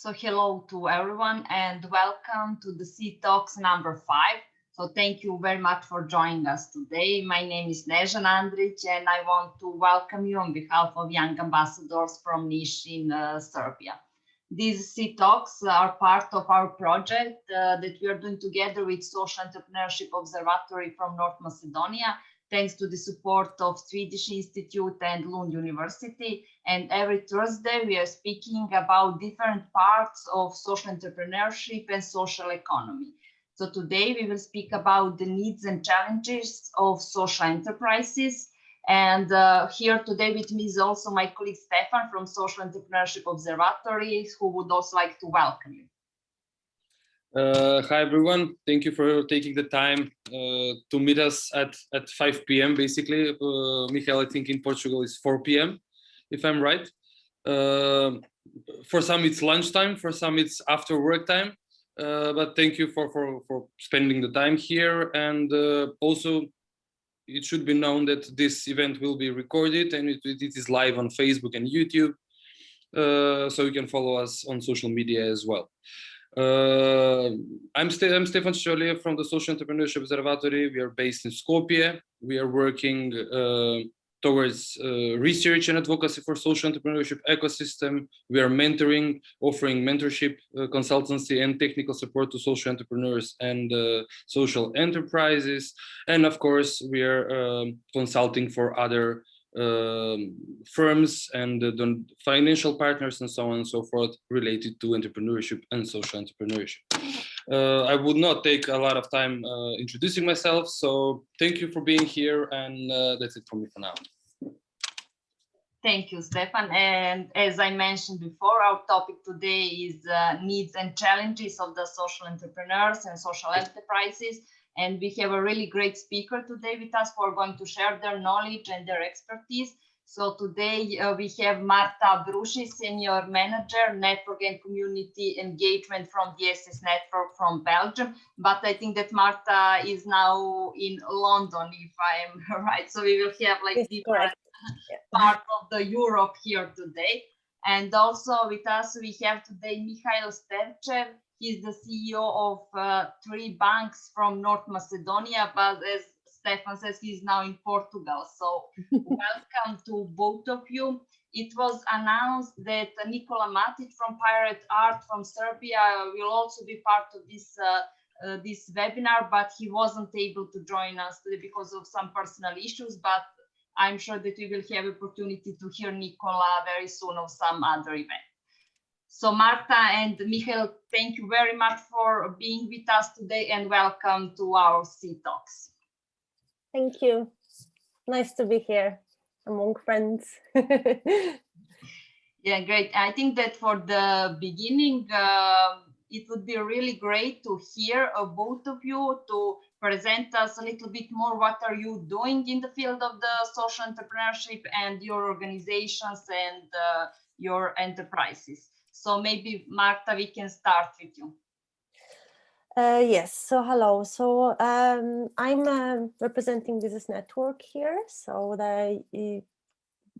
So hello to everyone and welcome to the SEtalks number 5. So thank you very much for joining us today. My name is Nežan Andrić and I want to welcome you on behalf of young ambassadors from Niš in Serbia. These SEtalks are part of our project that we are doing together with Social Entrepreneurship Observatory from North Macedonia, thanks to the support of Swedish Institute and Lund University. And every Thursday, we are speaking about different parts of social entrepreneurship and social economy. So today we will speak about the needs and challenges of social enterprises. And here today with me is also my colleague Stefan from Social Entrepreneurship Observatory, who would also like to welcome you. Hi everyone, thank you for taking the time to meet us at 5 p.m. basically. Mihail, I think in Portugal is 4 p.m. if I'm right. For some it's lunchtime, for some it's after work time. But thank you for spending the time here. And also it should be known that this event will be recorded and it is live on Facebook and YouTube. So you can follow us on social media as well. I'm Stefan Stevchev from the Social Entrepreneurship Observatory. We are based in Skopje. We are working towards research and advocacy for social entrepreneurship ecosystem. We are mentoring, offering mentorship, consultancy and technical support to social entrepreneurs and social enterprises. And of course, we are consulting for other firms and financial partners and so on and so forth related to entrepreneurship and social entrepreneurship. I would not take a lot of time introducing myself, so thank you for being here, and that's it from me for now. Thank you, Stefan. And as I mentioned before, our topic today is needs and challenges of the social entrepreneurs and social enterprises. And we have a really great speaker today with us who are going to share their knowledge and their expertise. So today we have Marta Bruschi, Senior Manager, Network and Community Engagement from Diesis Network from Belgium. But I think that Marta is now in London, if I am right. So we will have like different part of the Europe here today. And also with us, we have today Mihail Stevchev. He's the CEO of Treebanks from North Macedonia, but as Stefan says, he's now in Portugal. So welcome to both of you. It was announced that Nikola Matic from Pirate Art from Serbia will also be part of this webinar, but he wasn't able to join us today because of some personal issues. But I'm sure that we will have opportunity to hear Nikola very soon of some other event. So Marta and Mihail, thank you very much for being with us today and welcome to our SEtalks. Thank you. Nice to be here among friends. Yeah, great. I think that for the beginning, it would be really great to hear both of you to present us a little bit more. What are you doing in the field of the social entrepreneurship and your organizations and your enterprises? So maybe Marta, we can start with you. Yes, so hello. So I'm representing Diesis network here. So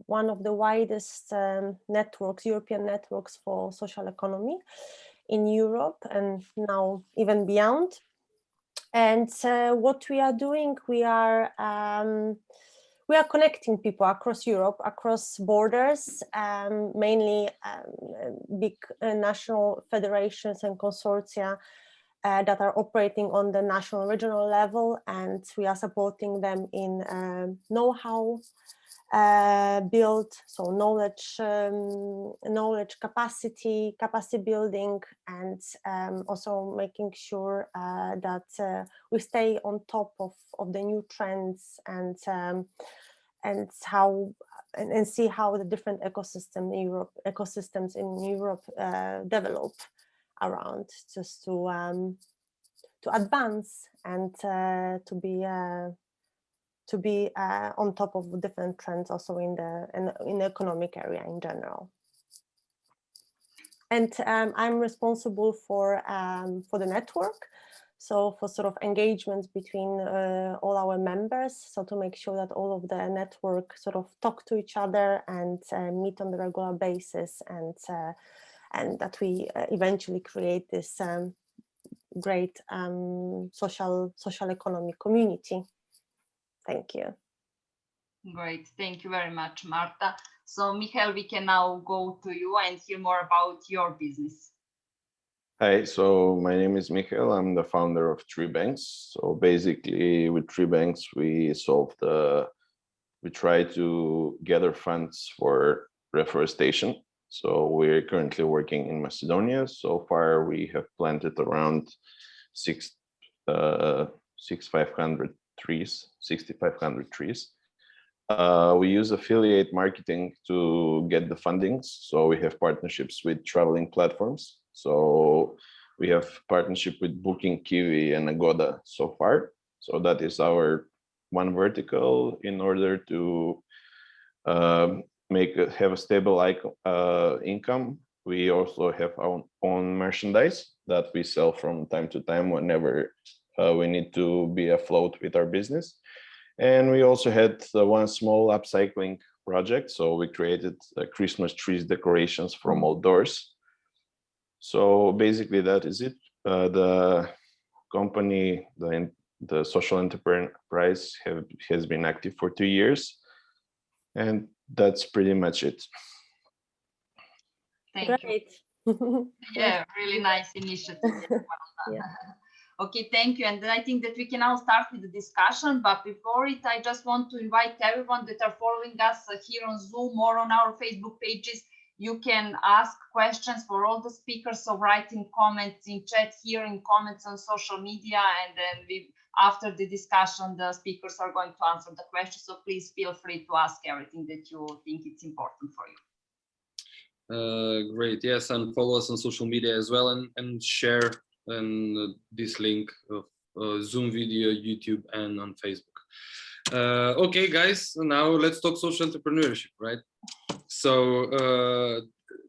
one of the widest networks, European networks for social economy in Europe and now even beyond. And what we are doing, we are connecting people across Europe, across borders, mainly big national federations and consortia that are operating on the national regional level, and we are supporting them in know-how build, so knowledge capacity building, and also making sure that we stay on top of the new trends and see how the different ecosystems in Europe develop around, just to advance and to be on top of different trends also in the economic area in general. And I'm responsible for the network, so for sort of engagements between all our members, so to make sure that all of the network sort of talk to each other and meet on a regular basis and that we eventually create this great social economic community. Thank you. Great, thank you very much, Marta. So Mihail, we can now go to you and hear more about your business. Hi, so my name is Mihail. I'm the founder of Treebanks. So basically with Treebanks, we try to gather funds for reforestation. So we're currently working in Macedonia. So far we have planted around 6,500 trees, 6,500 trees. We use affiliate marketing to get the fundings. So we have partnerships with traveling platforms. So we have partnership with Booking, Kiwi, and Agoda so far. So that is our one vertical in order to have a stable income. We also have our own merchandise that we sell from time to time whenever we need to be afloat with our business. And we also had one small upcycling project. So we created Christmas trees decorations from outdoors. So basically that is it. The company, the social enterprise has been active for 2 years. And that's pretty much it. Thank you. Yeah, really nice initiative. Well done. Yeah. Okay, thank you. And then I think that we can now start with the discussion. But before it, I just want to invite everyone that are following us here on Zoom or on our Facebook pages. You can ask questions for all the speakers. So write in comments in chat here, in comments on social media, and then after the discussion, the speakers are going to answer the questions. So please feel free to ask everything that you think it's important for you. Great, yes, and follow us on social media as well, and share this link of Zoom video, YouTube, and on Facebook. Okay, guys, now let's talk social entrepreneurship, right? So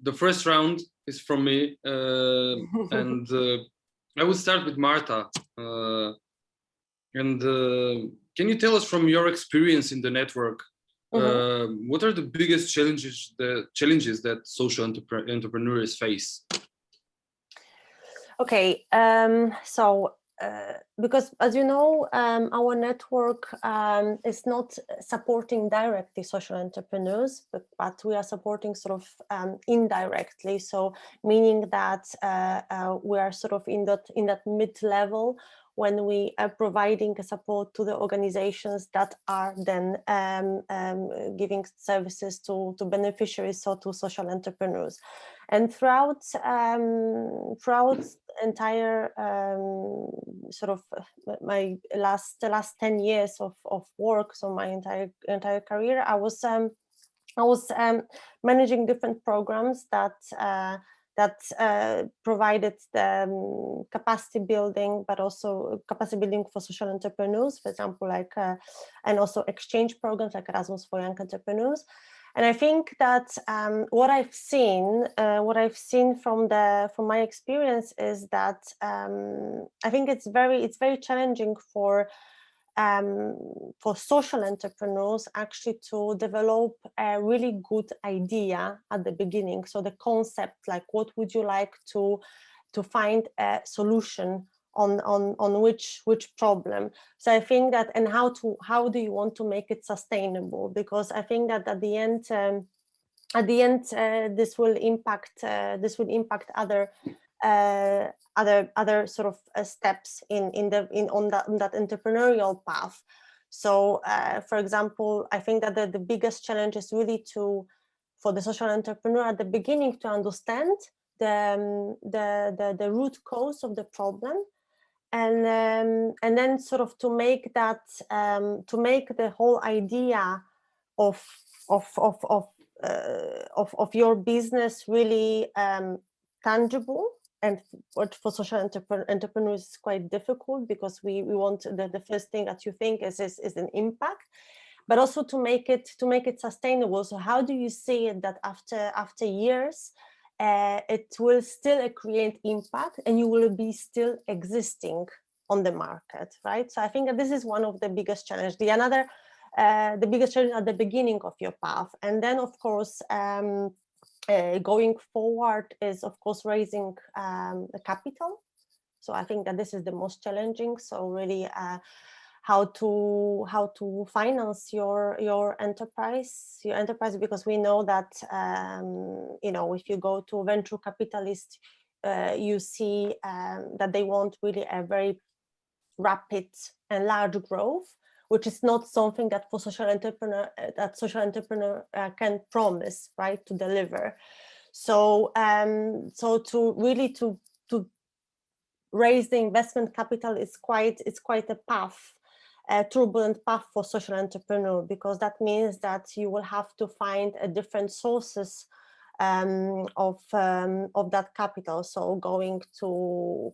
the first round is from me, and I will start with Marta. And can you tell us from your experience in the network, what are the biggest challenges that social entrepreneurs face? Okay, so because as you know, our network is not supporting directly social entrepreneurs, but we are supporting sort of indirectly. So meaning that we are sort of in that mid-level when we are providing support to the organizations that are then giving services to beneficiaries, so to social entrepreneurs. And throughout entire sort of my last 10 years of work, so my entire career, I was managing different programs that provided the capacity building, but also capacity building for social entrepreneurs, for example, like and also exchange programs like Erasmus for Young Entrepreneurs. And I think that what I've seen from my experience is that I think it's very challenging for social entrepreneurs actually to develop a really good idea at the beginning. So the concept, like what would you like to find a solution on which problem. So I think that, and how do you want to make it sustainable? Because I think that at the end this will impact other sort of steps on that entrepreneurial path. So for example, I think that the biggest challenge is really for the social entrepreneur at the beginning to understand the root cause of the problem, and then sort of to make the whole idea of your business really tangible. And for social entrepreneurs, it's quite difficult because we want the first thing that you think is an impact, but also to make it sustainable. So how do you see it that after years it will still create impact and you will be still existing on the market, right? So I think that this is one of the biggest challenges. The biggest challenge at the beginning of your path, and then of course going forward is, of course, raising the capital. So I think that this is the most challenging. So really, how to finance your enterprise, because we know that if you go to a venture capitalist, you see that they want really a very rapid and large growth, which is not something that for social entrepreneur can promise, right, to deliver. So to really to raise the investment capital is quite a path, a turbulent path for social entrepreneur, because that means that you will have to find a different sources of that capital. So going to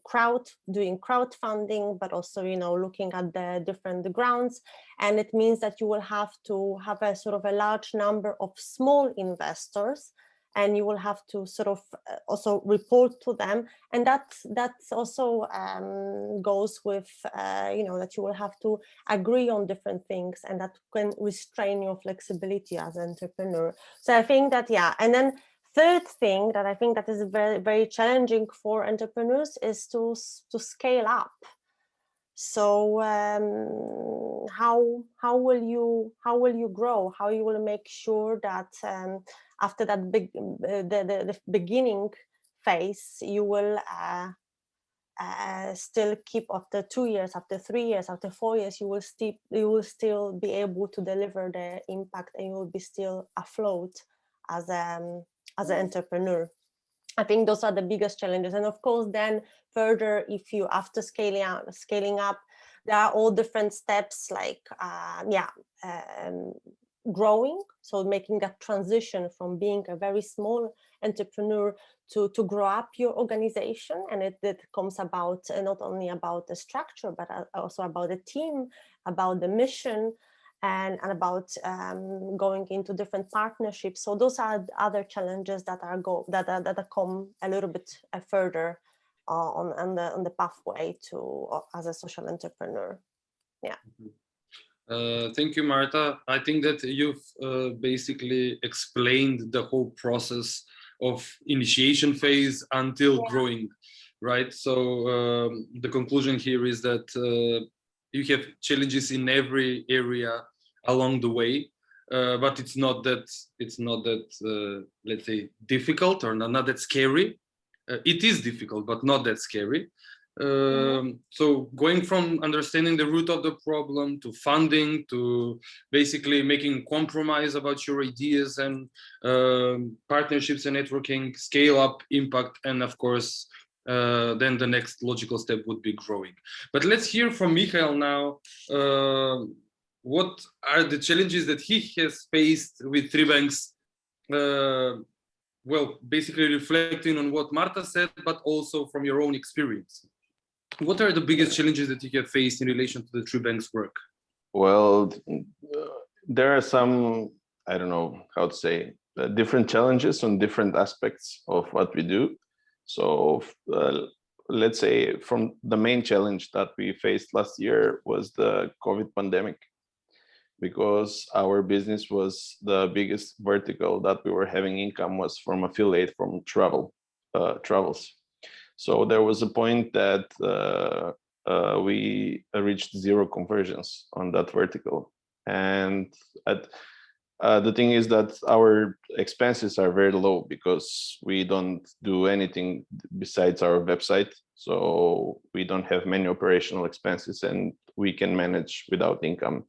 doing crowdfunding, but also looking at the different grounds, and it means that you will have to have a sort of a large number of small investors, and you will have to sort of also report to them, and that also goes with that you will have to agree on different things, and that can restrain your flexibility as an entrepreneur. So I think that, yeah. And then third thing that I think that is very, very challenging for entrepreneurs is to scale up. So how will you grow? How you will make sure that after that the beginning phase, you will still keep, after 2 years, after 3 years, after 4 years, you will still be able to deliver the impact, and you will be still afloat as an entrepreneur. I think those are the biggest challenges. And of course, then further, if you, after scaling up, there are all different steps, like growing. So making that transition from being a very small entrepreneur to grow up your organization. And it comes about not only about the structure, but also about the team, about the mission, and about going into different partnerships. So those are other challenges that come a little bit further on the pathway to as a social entrepreneur. Yeah. Thank you, Marta. I think that you've basically explained the whole process of initiation phase until growing, right? So the conclusion here is that you have challenges in every area along the way, but it's not that let's say difficult, or not that scary. It is difficult, but not that scary. So going from understanding the root of the problem to funding, to basically making compromise about your ideas, and partnerships and networking, scale up, impact, and of course then the next logical step would be growing. But let's hear from Mihail now. What are the challenges that he has faced with Treebanks? Well, basically reflecting on what Marta said, but also from your own experience. What are the biggest challenges that you have faced in relation to the Treebanks work? Well, there are some, I don't know how to say, different challenges on different aspects of what we do. So let's say from the main challenge that we faced last year was the COVID pandemic, because our business was the biggest vertical that we were having income was from affiliate from travels. So there was a point that we reached 0 conversions on that vertical. And the thing is that our expenses are very low, because we don't do anything besides our website. So we don't have many operational expenses, and we can manage without income.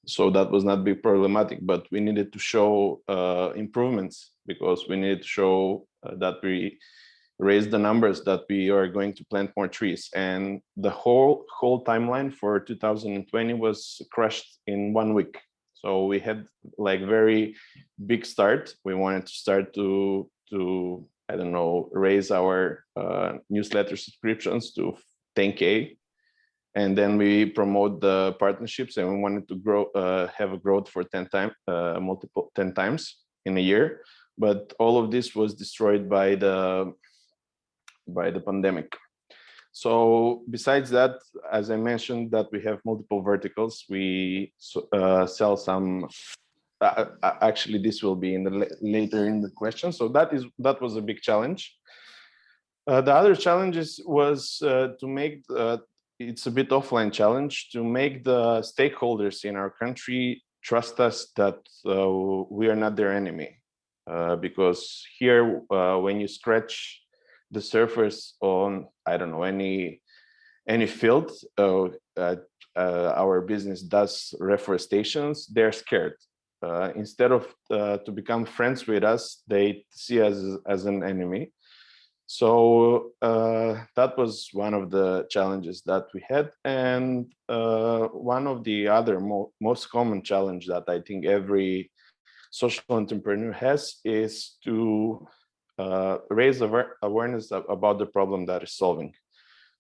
So that was not big problematic, but we needed to show improvements, because we needed to show that we raise the numbers, that we are going to plant more trees. And the whole timeline for 2020 was crushed in 1 week. So we had like very big start. We wanted to start to I don't know, raise our newsletter subscriptions to 10K. And then we promote the partnerships, and we wanted to grow, have a growth for 10 times in a year. But all of this was destroyed by the pandemic. So besides that, as I mentioned, that we have multiple verticals. We sell some actually, this will be in the later in the question. So that was a big challenge. The other challenges was to make it's a bit offline challenge to make the stakeholders in our country trust us that we are not their enemy, because here when you scratch the surface on, I don't know, any field, our business does reforestations, they're scared. Instead of to become friends with us, they see us as an enemy. So that was one of the challenges that we had. And one of the other most common challenge that I think every social entrepreneur has is to raise awareness about the problem that is solving.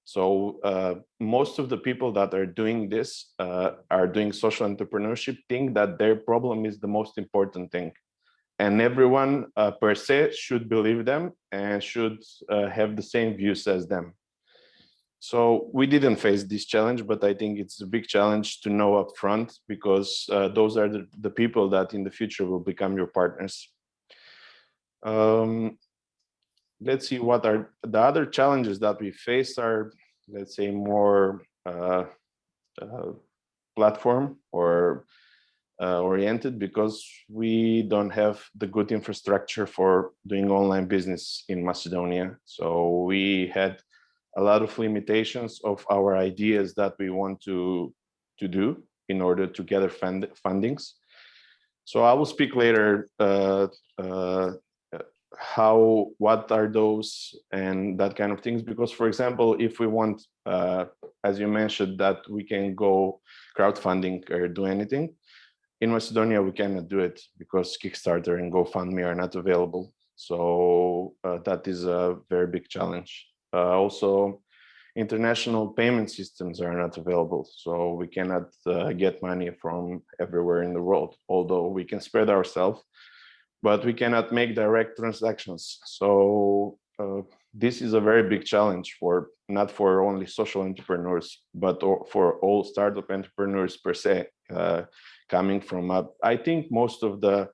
So most of the people that are doing this, are doing social entrepreneurship, think that their problem is the most important thing. And everyone per se should believe them and should have the same views as them. So we didn't face this challenge, but I think it's a big challenge to know up front, because those are the people that in the future will become your partners. Let's see, what are the other challenges that we face are, let's say, more platform or oriented, because we don't have the good infrastructure for doing online business in Macedonia. So we had a lot of limitations of our ideas that we want to do in order to gather fundings. So I will speak later what are those and that kind of things, because, for example, if we want, as you mentioned, that we can go crowdfunding or do anything, in Macedonia, we cannot do it because Kickstarter and GoFundMe are not available. So that is a very big challenge. Also, international payment systems are not available. So we cannot get money from everywhere in the world, although we can spread ourselves, but we cannot make direct transactions. So this is a very big challenge not for only social entrepreneurs, but for all startup entrepreneurs per se. Coming from I think most of the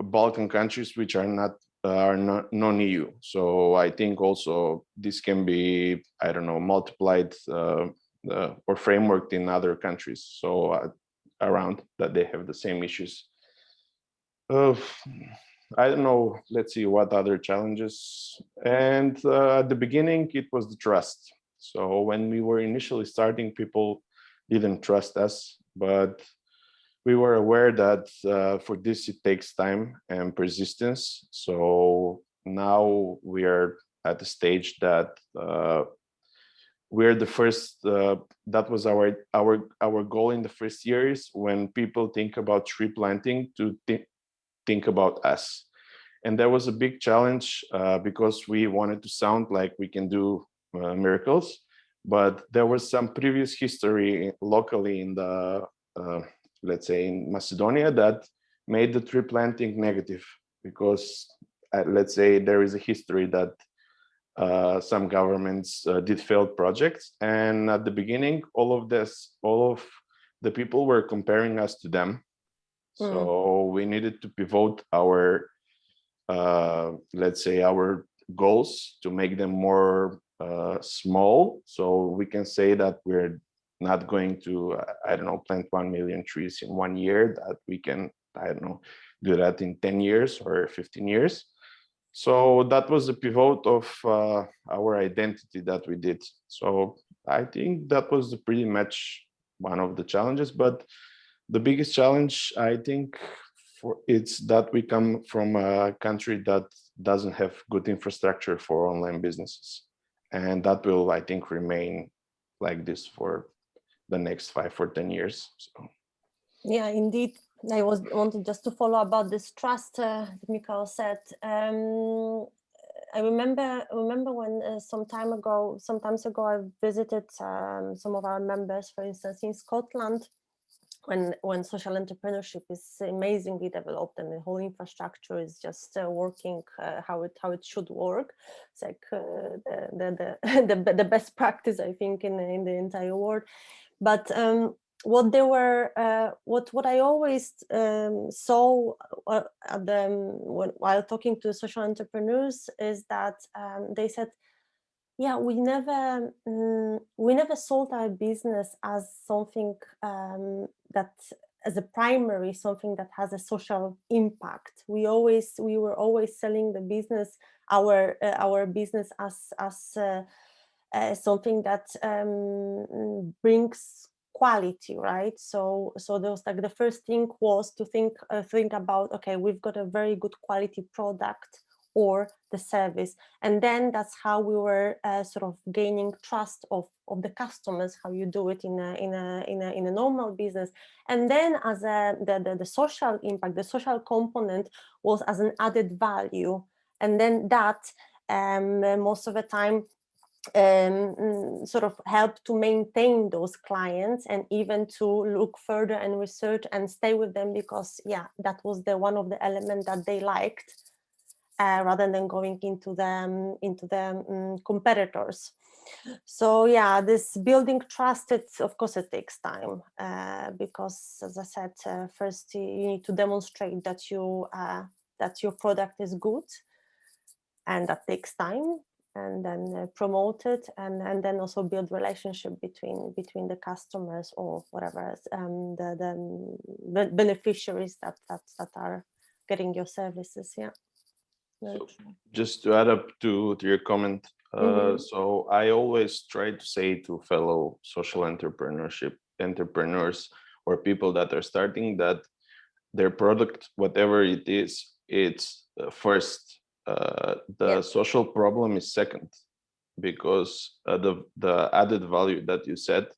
Balkan countries which are not non-EU. So I think also this can be, I don't know, multiplied or frameworked in other countries. So around that they have the same issues. I don't know, let's see what other challenges. And at the beginning, it was the trust. So when we were initially starting, people didn't trust us, but we were aware that for this, it takes time and persistence. So now we are at the stage that we're the first, that was our goal in the first years, when people think about tree planting, to think about us. And that was a big challenge because we wanted to sound like we can do miracles, but there was some previous history locally in the let's say in Macedonia, that made the tree planting negative, because let's say there is a history that some governments did failed projects, and at the beginning, all of the people were comparing us to them. So we needed to pivot our let's say our goals to make them more small, so we can say that we're not going to, I don't know, plant 1 million trees in 1 year, that we can, I don't know, do that in 10 years or 15 years. So that was the pivot of our identity that we did. So I think that was pretty much one of the challenges, but the biggest challenge, I think, it's that we come from a country that doesn't have good infrastructure for online businesses. And that will, I think, remain like this for the next 5 or 10 years. So. Yeah, indeed. I wanted just to follow about this trust that Mihail said. I remember when sometimes ago I visited some of our members, for instance, in Scotland, when social entrepreneurship is amazingly developed and the whole infrastructure is just working how it should work. It's like the best practice, I think, in the entire world. But what they were, what I always saw while talking to social entrepreneurs is that they said, yeah, we never sold our business as something that as a primary, something that has a social impact. We were always selling the business, our business as something that brings quality, right? So there was like the first thing was to think about, okay, we've got a very good quality product or the service, and then that's how we were sort of gaining trust of the customers, how you do it in a normal business. And then as the social impact, the social component was as an added value, and then that most of the time sort of help to maintain those clients and even to look further and research and stay with them, because yeah, that was the one of the elements that they liked, rather than going into the competitors. So yeah, this building trust, of course it takes time, because as I said, first you need to demonstrate that your product is good, and that takes time, and then promote it, and then also build relationship between the customers or whatever, the beneficiaries that are getting your services. Yeah. So just to add up to your comment, so I always try to say to fellow social entrepreneurs or people that are starting, that their product, whatever it is, it's first. The social problem is second, because the added value that you said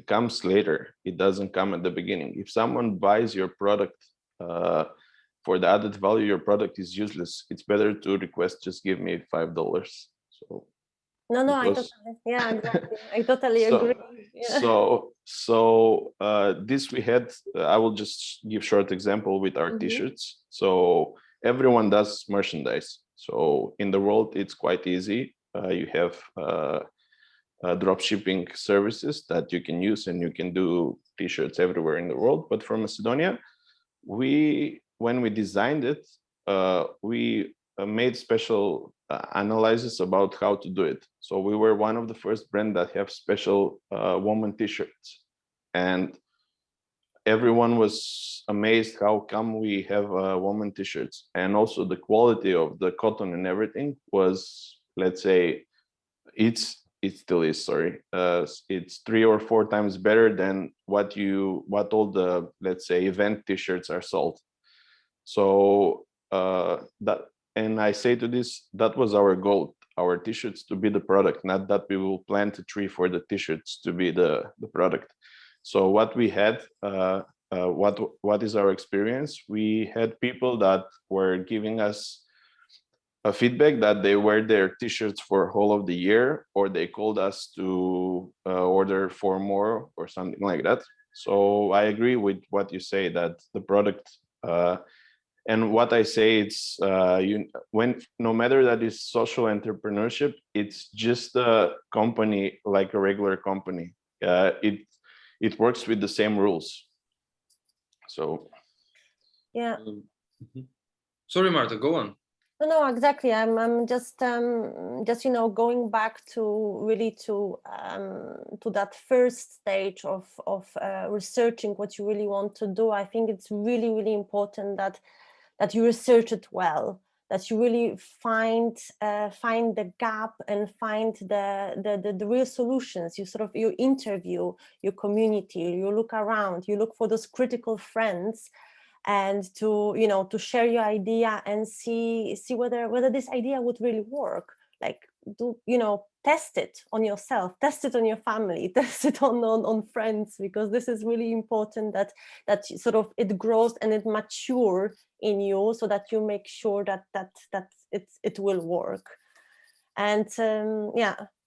comes later. It doesn't come at the beginning. If someone buys your product for the added value, your product is useless, it's better to request, just give me $5. So no, because... exactly. I totally agree. Yeah. So this we had, I will just give short example with our t-shirts. So everyone does merchandise. So in the world, it's quite easy. You have drop shipping services that you can use, and you can do t-shirts everywhere in the world. But for Macedonia, when we designed it, we made special analysis about how to do it. So we were one of the first brands that have special woman t-shirts, and everyone was amazed how come we have woman t-shirts. And also the quality of the cotton and everything was, let's say, it still is, sorry, it's 3 or 4 times better than what all the, let's say, event t-shirts are sold. So and I say to this, that was our goal, our t-shirts to be the product, not that we will plant a tree for the t-shirts to be the product. So what we had, what is our experience? We had people that were giving us a feedback that they wear their t-shirts for whole of the year, or they called us to order 4 more or something like that. So I agree with what you say, that the product, and what I say, it's no matter that is social entrepreneurship, it's just a company like a regular company. It works with the same rules. So yeah. Sorry, Marta, go on. No, exactly. I'm just going back to really to that first stage of researching what you really want to do. I think it's really, really important that you research it well, that you really find the gap and find the real solutions. You interview your community, you look around, you look for those critical friends, and to share your idea and see whether this idea would really work. Like, test it on yourself, test it on your family, test it on friends, because this is really important, that sort of it grows and it matures in you, so that you make sure that it will work. And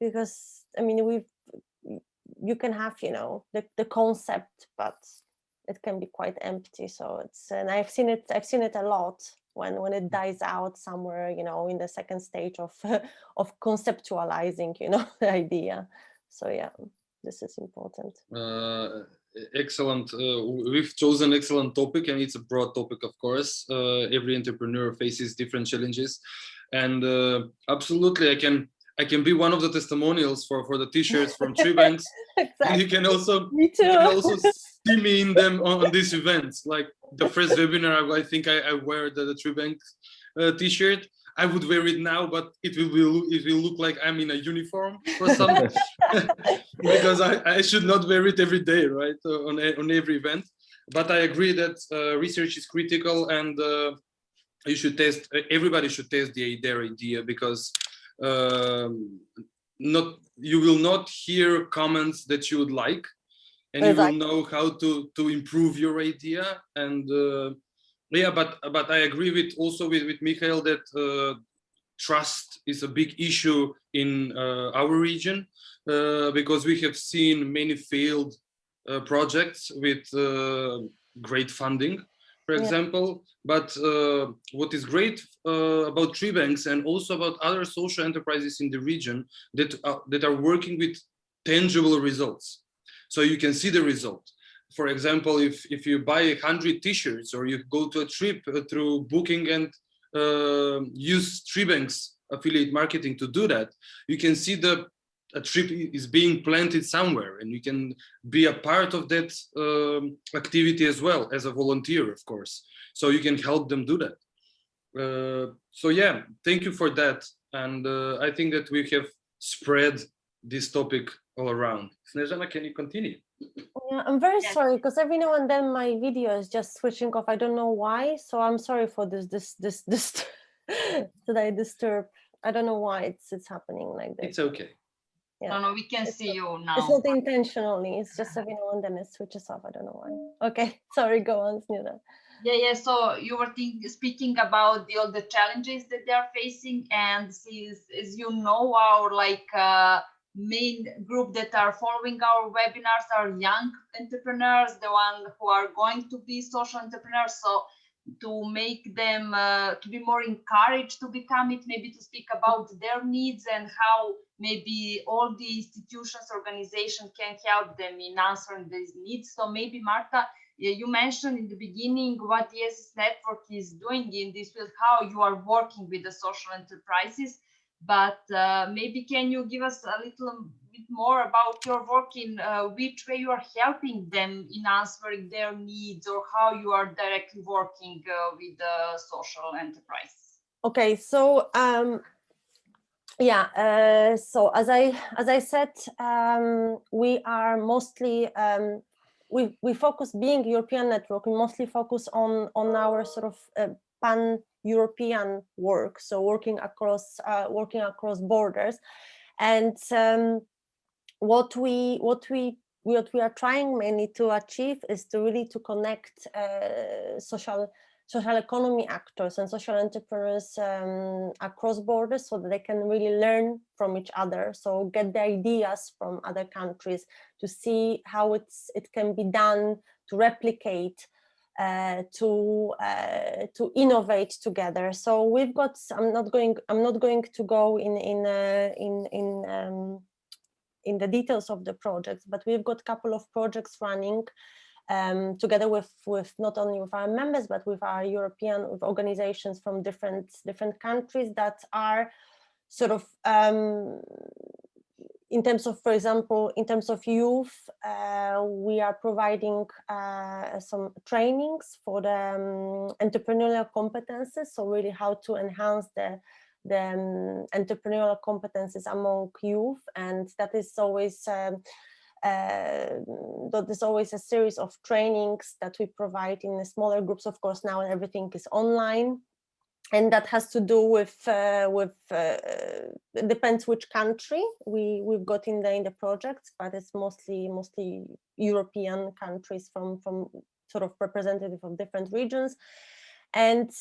because I mean, you can have the concept, but it can be quite empty. So and I've seen it a lot when it dies out somewhere, in the second stage of conceptualizing, the idea. So yeah, this is important. Excellent. We've chosen excellent topic, and it's a broad topic, of course. Every entrepreneur faces different challenges, and absolutely, I can be one of the testimonials for the t-shirts from Treebanks. Exactly. And you can also Me too. you can also see me in them on these events. Like the first webinar, I think I wear the Treebanks t-shirt. I would wear it now, but it will look like I'm in a uniform for some, because I should not wear it every day, right? On every event. But I agree that research is critical, and you should test. Everybody should test their idea, because you will not hear comments that you would like, and you will know how to improve your idea. And yeah, but I agree with Mihail that trust is a big issue in our region, because we have seen many failed projects with great funding, for example. But what is great about Treebanks, and also about other social enterprises in the region, that are working with tangible results, so you can see the result. For example, if you buy 100 t-shirts, or you go to a trip through Booking and use Treebanks affiliate marketing to do that, you can see a trip is being planted somewhere, and you can be a part of that activity as well, as a volunteer, of course. So you can help them do that. So yeah, thank you for that. And I think that we have spread this topic all around. Snezhana, can you continue? Yeah, I'm very sorry, because every now and then my video is just switching off. I don't know why, so I'm sorry for this that I disturb. I don't know why it's happening like this. It's okay. Yeah. No, we can see you now. It's not intentionally. It's just every now and then it switches off. I don't know why. Okay, sorry. Go on, Snezhana. Yeah. So you were speaking about all the challenges that they are facing, and as you know, our main group that are following our webinars are young entrepreneurs, the ones who are going to be social entrepreneurs. So to make them to be more encouraged to become it, maybe to speak about their needs and how maybe all the institutions, organizations can help them in answering these needs. So maybe Marta, you mentioned in the beginning what the Diesis network is doing in this field, how you are working with the social enterprises. But maybe can you give us a little bit more about your work, in which way you are helping them in answering their needs, or how you are directly working with the social enterprise? Okay, so yeah, so as I said, we are mostly we focus, being European network, we mostly focus on our sort of pan-European work, so working across borders. And what we are trying mainly to achieve is to really connect social economy actors and social entrepreneurs across borders, so that they can really learn from each other, so get the ideas from other countries, to see how it can be done, to replicate, to innovate together. So we've got, I'm not going to go in the details of the projects, but we've got a couple of projects running together with not only with our members, but with our with organizations from different countries that are sort of in terms of, for example, in terms of youth, we are providing some trainings for the entrepreneurial competences. So really how to enhance the entrepreneurial competences among youth, and that is always a series of trainings that we provide in smaller groups. Of course, now everything is online, and that has to do with it depends which country we've got in the projects, but it's mostly European countries from sort of representative of different regions. And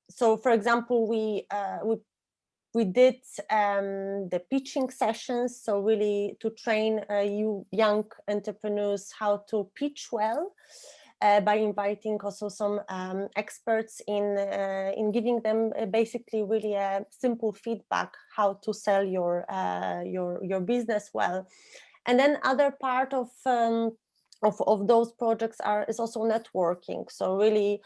so, for example, we did the pitching sessions, so really to train young entrepreneurs how to pitch well. by inviting also some experts in giving them basically really a simple feedback how to sell your business well. And then other part of those projects is also networking. So really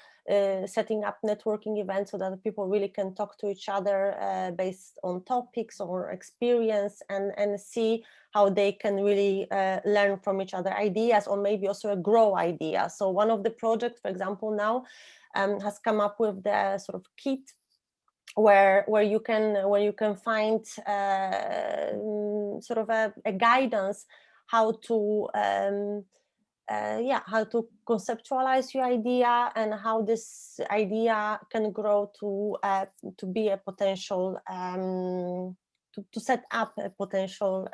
setting up networking events so that people really can talk to each other based on topics or experience, and see how they can really learn from each other ideas, or maybe also grow ideas. So one of the projects, for example, now has come up with the sort of kit where you can find sort of a guidance how to how to conceptualize your idea, and how this idea can grow to be a potential to set up a potential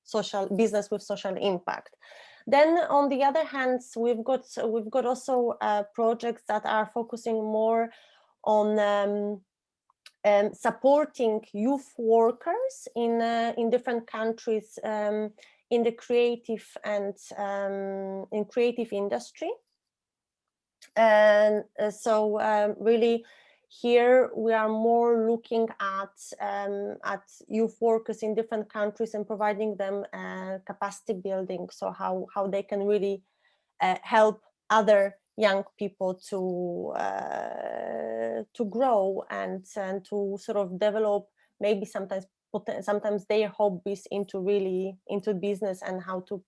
social business with social impact. Then on the other hand, we've got also projects that are focusing more on supporting youth workers in different countries in the creative and in creative industry. And so really here we are more looking at youth workers in different countries and providing them capacity building, so how they can really help other young people to grow and to sort of develop maybe sometimes their hobbies into business, and how to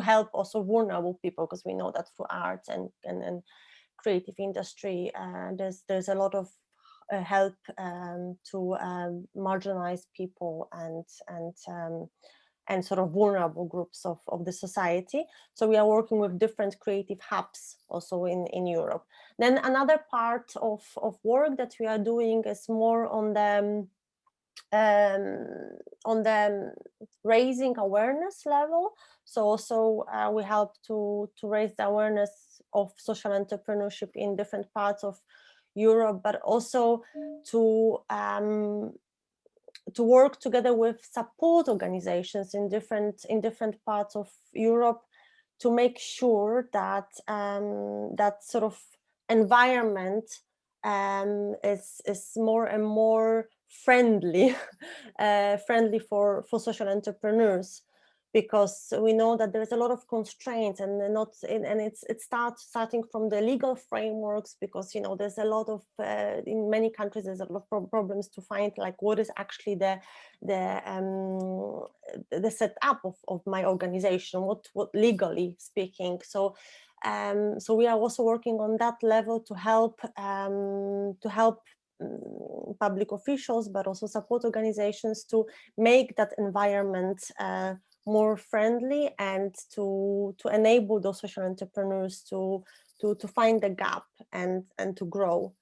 help also vulnerable people, because we know that through arts and creative industry there's a lot of help to marginalized people and sort of vulnerable groups of the society. So we are working with different creative hubs also in Europe. Then another part of work that we are doing is more on the raising awareness level. So also we help to raise the awareness of social entrepreneurship in different parts of Europe, but also to work together with support organizations in different parts of Europe to make sure that that sort of environment is more and more friendly for social entrepreneurs, because we know that there's a lot of constraints, and it starting from the legal frameworks, because there's a lot of in many countries there's a lot of problems to find like what is actually the setup of my organization, what legally speaking. So we are also working on that level to help public officials, but also support organizations to make that environment more friendly, and to enable those social entrepreneurs to find the gap and to grow.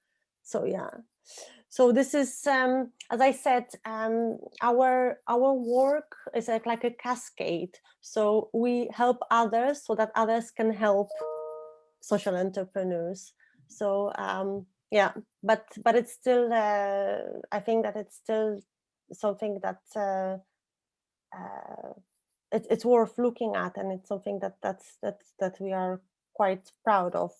So yeah, so this is as I said, our work is like a cascade. So we help others so that others can help social entrepreneurs. So yeah, but it's still I think that it's still something that it's worth looking at, and it's something that we are quite proud of.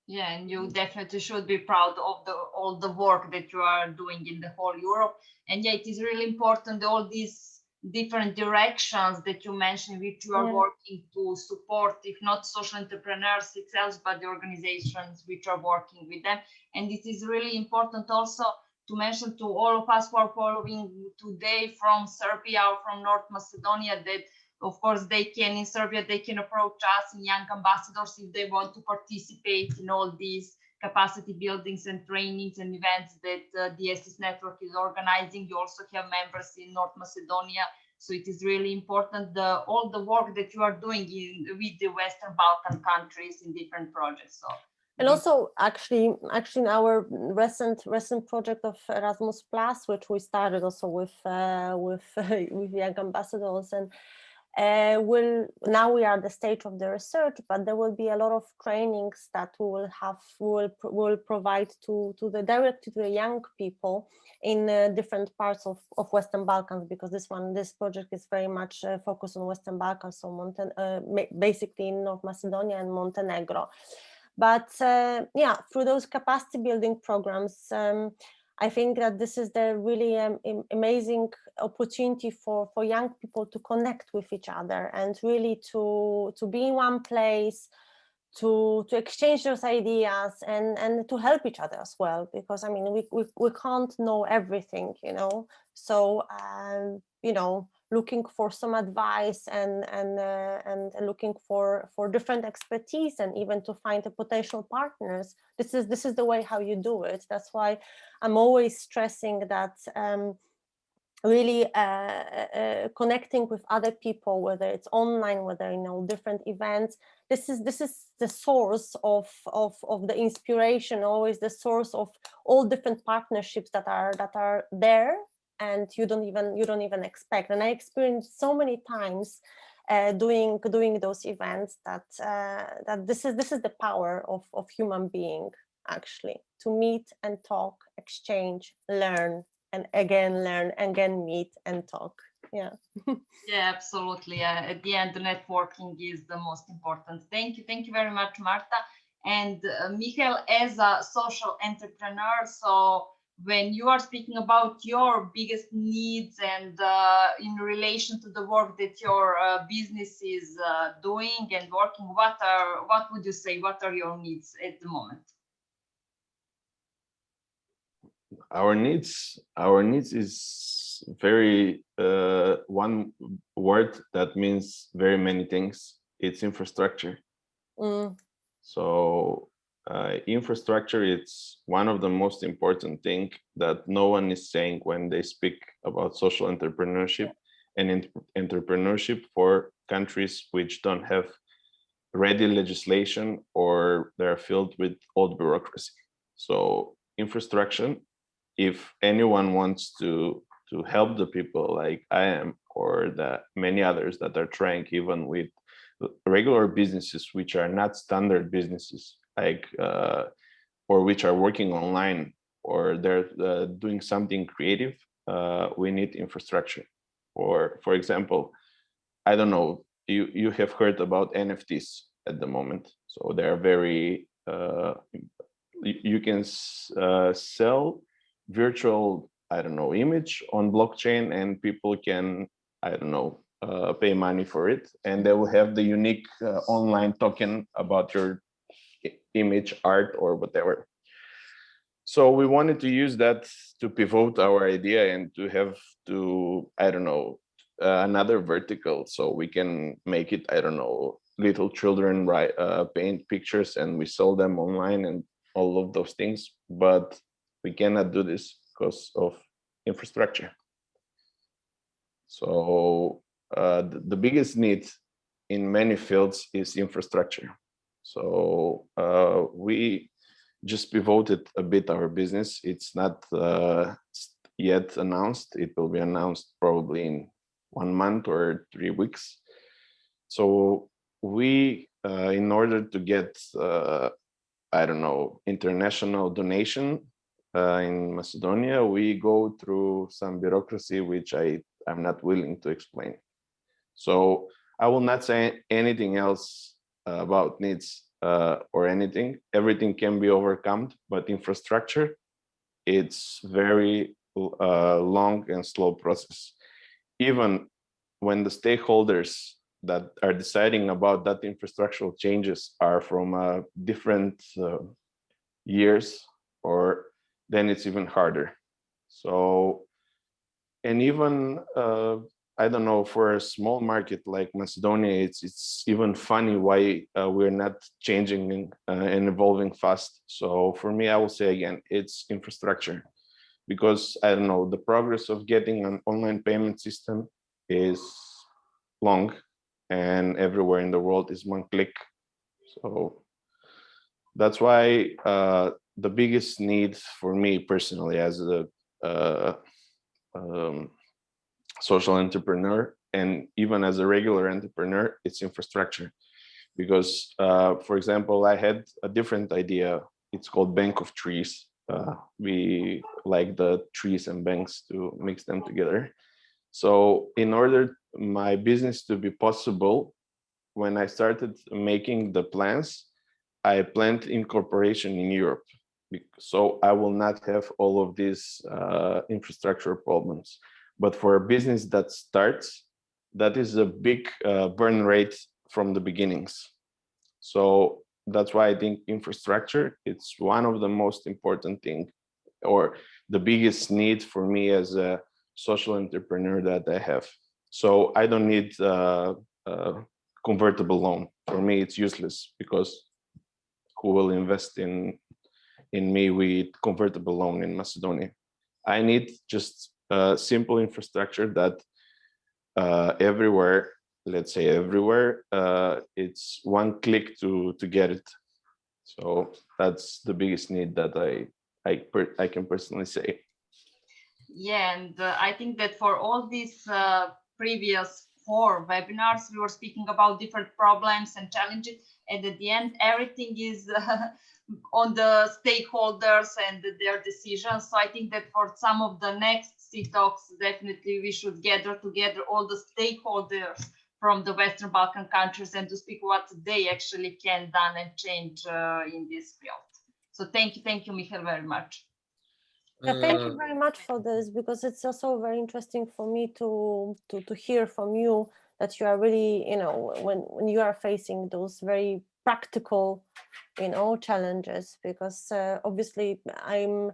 Yeah, and you definitely should be proud of all the work that you are doing in the whole Europe. And yeah, it is really important, all these different directions that you mentioned, which you are working to support, if not social entrepreneurs itself, but the organizations which are working with them. And it is really important also to mention to all of us who are following today from Serbia or from North Macedonia that of course they can, in Serbia, they can approach us in Young Ambassadors if they want to participate in all these capacity buildings and trainings and events that the Diesis network is organizing. You also have members in North Macedonia. So it is really important, all the work that you are doing with the Western Balkan countries in different projects. So. And also, actually, in our recent project of Erasmus Plus, which we started also with Young Ambassadors, and now we are at the stage of the research, but there will be a lot of trainings that we will provide directly to the young people in different parts of Western Balkans, because this project is very much focused on Western Balkans, so basically in North Macedonia and Montenegro. But yeah, through those capacity building programs, I think that this is the really amazing opportunity for young people to connect with each other and really to be in one place, to exchange those ideas and to help each other as well, because I mean we can't know everything, you know, so you know, looking for some advice and looking for different expertise and even to find the potential partners, this is the way how you do it. That's why I'm always stressing that really connecting with other people, whether it's online, whether, you know, different events, this is the source of the inspiration, always the source of all different partnerships that are there, and you don't even expect. And I experienced so many times doing those events that this is the power of human being, actually, to meet and talk, exchange, learn, and again learn, again meet and talk. Yeah. Yeah, absolutely. At the end, the networking is the most important. Thank you very much, Marta. And Mihail, as a social entrepreneur, so when you are speaking about your biggest needs and in relation to the work that your business is doing and working, what would you say? What are your needs at the moment? Our needs is very one word that means very many things. It's infrastructure. So infrastructure, it's one of the most important thing that no one is saying when they speak about social entrepreneurship and entrepreneurship for countries which don't have ready legislation or they're filled with old bureaucracy. So infrastructure, if anyone wants to help the people like I am, or the many others that are trying even with regular businesses which are not standard businesses, like or which are working online, or they're doing something creative, we need infrastructure. Or for example, I don't know, you have heard about NFTs at the moment. So they're very you can sell virtual, I don't know, image on blockchain, and people can, I don't know, pay money for it, and they will have the unique online token about your image, art, or whatever. So we wanted to use that to pivot our idea and to have to, I don't know, another vertical, so we can make it, I don't know, little children paint pictures and we sell them online and all of those things, but we cannot do this because of infrastructure. So the biggest need in many fields is infrastructure. So we just pivoted a bit our business. It's not yet announced. It will be announced probably in 1 month or 3 weeks. So we, in order to get, I don't know, international donation in Macedonia, we go through some bureaucracy, which I'm not willing to explain. So I will not say anything else about needs or anything. Everything can be overcome, but infrastructure, it's very long and slow process. Even when the stakeholders that are deciding about that infrastructural changes are from different years, or then it's even harder. So, and even I don't know, for a small market like Macedonia, it's even funny why we're not changing and evolving fast. So for me, I will say again, it's infrastructure, because I don't know, the progress of getting an online payment system is long, and everywhere in the world is one click. So that's why the biggest need for me personally as a social entrepreneur and even as a regular entrepreneur, it's infrastructure. Because, for example, I had a different idea. It's called Bank of Trees. We like the trees and banks to mix them together. So in order my business to be possible, when I started making the plans, I planned incorporation in Europe. So I will not have all of these infrastructure problems. But for a business that starts, that is a big burn rate from the beginnings. So that's why I think infrastructure, it's one of the most important thing, or the biggest need for me as a social entrepreneur that I have. So I don't need a convertible loan. For me, it's useless, because who will invest in me with convertible loan in Macedonia? I need just simple infrastructure that everywhere, let's say everywhere, it's one click to get it. So that's the biggest need that I can personally say. Yeah, and I think that for all these previous 4 webinars, we were speaking about different problems and challenges, and at the end, everything is on the stakeholders and their decisions. So I think that for some of the next SEtalks, definitely we should gather together all the stakeholders from the Western Balkan countries and to speak what they actually can done and change in this field. So thank you, Mihail, very much. Thank you very much for this, because it's also very interesting for me to hear from you that you are really, when you are facing those very practical, challenges, because obviously I'm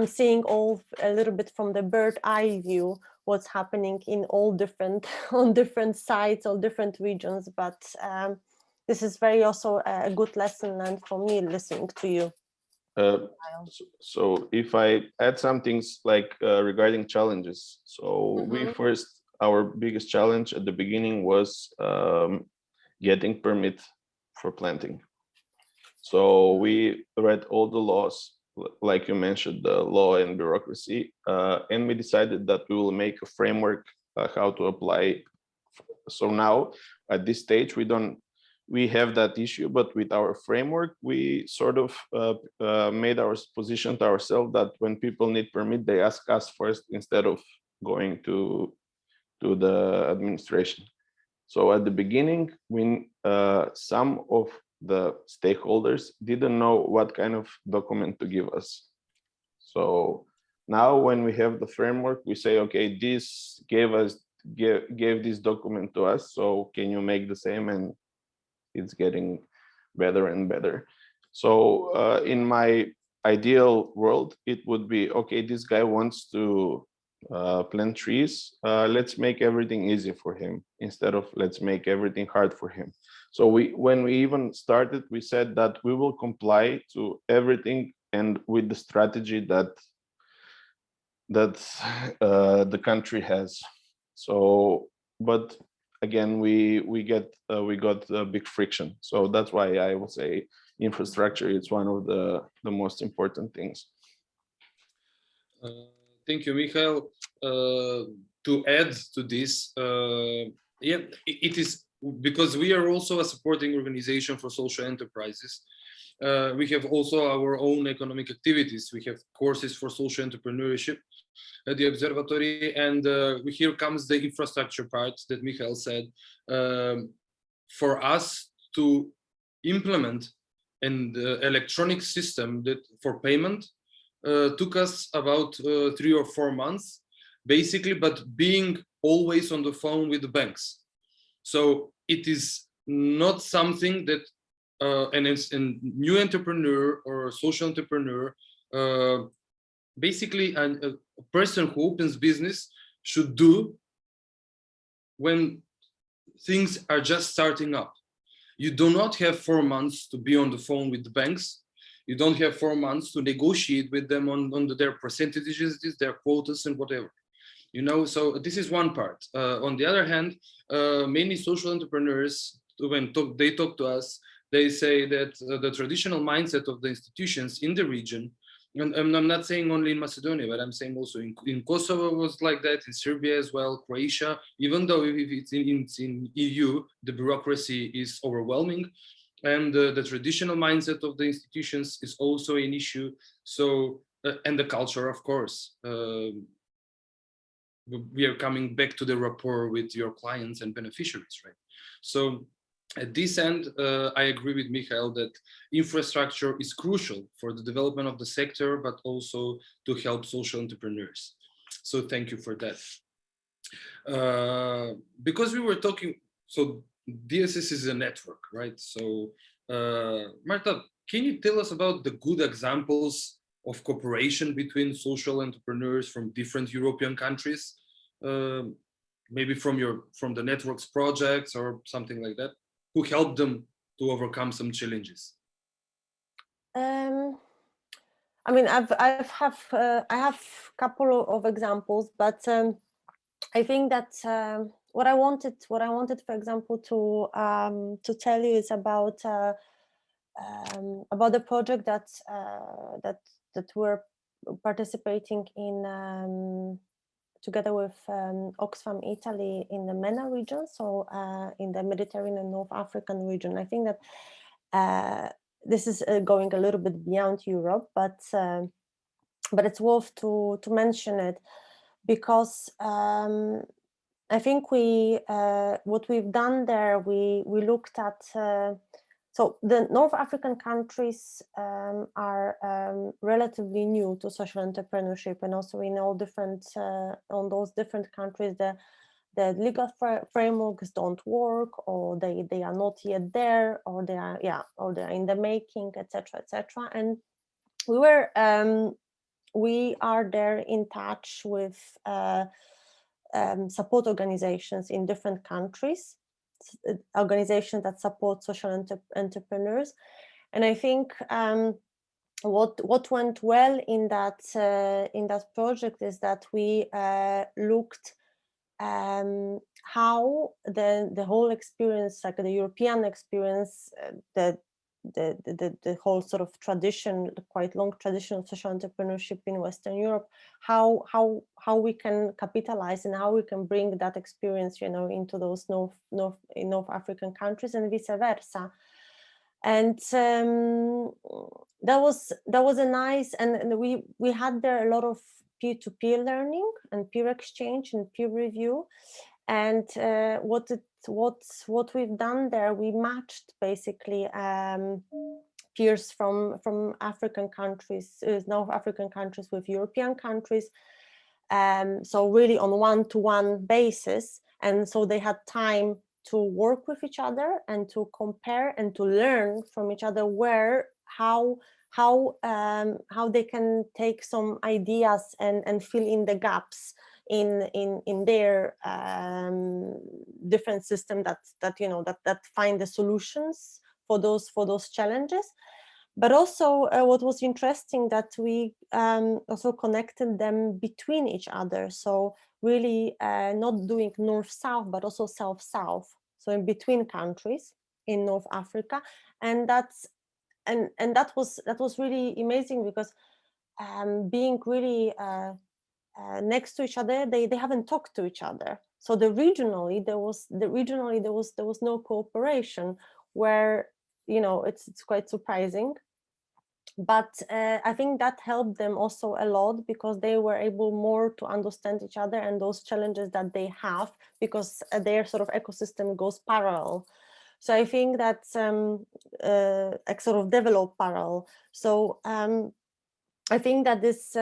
seeing all a little bit from the bird eye view what's happening in all different on different sites or different regions, but this is very also a good lesson learned for me listening to you. So if I add some things like regarding challenges, so our biggest challenge at the beginning was getting permit for planting. So we read all the laws, like you mentioned, the law and bureaucracy, and we decided that we will make a framework how to apply. So now at this stage, we have that issue, but with our framework, we sort of made our position to ourselves that when people need permit, they ask us first instead of going to the administration. So at the beginning, some of the stakeholders didn't know what kind of document to give us. So now when we have the framework, we say, okay, this gave this document to us, so can you make the same? And it's getting better and better. So in my ideal world, it would be, okay, this guy wants to plant trees, let's make everything easy for him instead of let's make everything hard for him. So when we even started, we said that we will comply to everything and with the strategy that the country has. So, but again, we got a big friction. So that's why I would say infrastructure is one of the most important things. Thank you, Mihail. To add to this, yeah, it is because we are also a supporting organization for social enterprises. We have also our own economic activities. We have courses for social entrepreneurship at the observatory, and here comes the infrastructure part that Mihail said. For us to implement an electronic system that for payment took us about 3 or 4 months, basically, but being always on the phone with the banks. So it is not something that a new entrepreneur or a social entrepreneur, basically a person who opens business should do when things are just starting up. You do not have 4 months to be on the phone with the banks. You don't have 4 months to negotiate with them on their percentages, their quotas and whatever. So this is one part. On the other hand, many social entrepreneurs, when they talk to us, they say that the traditional mindset of the institutions in the region And I'm not saying only in Macedonia, but I'm saying also in Kosovo was like that, in Serbia as well, Croatia, even though if it's in EU, the bureaucracy is overwhelming, and the traditional mindset of the institutions is also an issue. So, and the culture, of course. We are coming back to the rapport with your clients and beneficiaries, right? So at this end, I agree with Mihail that infrastructure is crucial for the development of the sector, but also to help social entrepreneurs. So thank you for that. Because we were talking, so Diesis is a network, right? So Marta, can you tell us about the good examples of cooperation between social entrepreneurs from different European countries? Maybe from the network's projects or something like that, who helped them to overcome some challenges? I mean, I have a couple of examples, but I think that what I wanted, for example, to tell you is about the project that we're participating in together with Oxfam Italy in the MENA region, so in the Mediterranean and North African region. I think that this is going a little bit beyond Europe, but it's worth to mention it because I think what we've done there, we looked at. So the North African countries are relatively new to social entrepreneurship, and also in all different on those different countries, the legal frameworks don't work, or they are not yet there, or they are in the making, etc., etc. And we are there in touch with support organizations in different countries, organizations that support social entrepreneurs. And I think what went well in that project is that we looked how the whole experience, like the European experience, the whole sort of tradition, the quite long tradition of social entrepreneurship in Western Europe, how we can capitalize and how we can bring that experience, into those North African countries and vice versa. And that was a nice, and we had there a lot of peer-to-peer learning and peer exchange and peer review. And what we've done there, we matched basically peers from African countries, North African countries with European countries. So really on one-to-one basis. And so they had time to work with each other and to compare and to learn from each other how they can take some ideas and fill in the gaps in their different system that find the solutions for those challenges. But also what was interesting that we also connected them between each other. So really not doing north-south, but also south-south. So in between countries in North Africa. And that was really amazing because being really next to each other, they haven't talked to each other. So regionally there was no cooperation, where it's quite surprising. But I think that helped them also a lot, because they were able more to understand each other and those challenges that they have, because their sort of ecosystem goes parallel. So I think that sort of develop parallel. So I think that this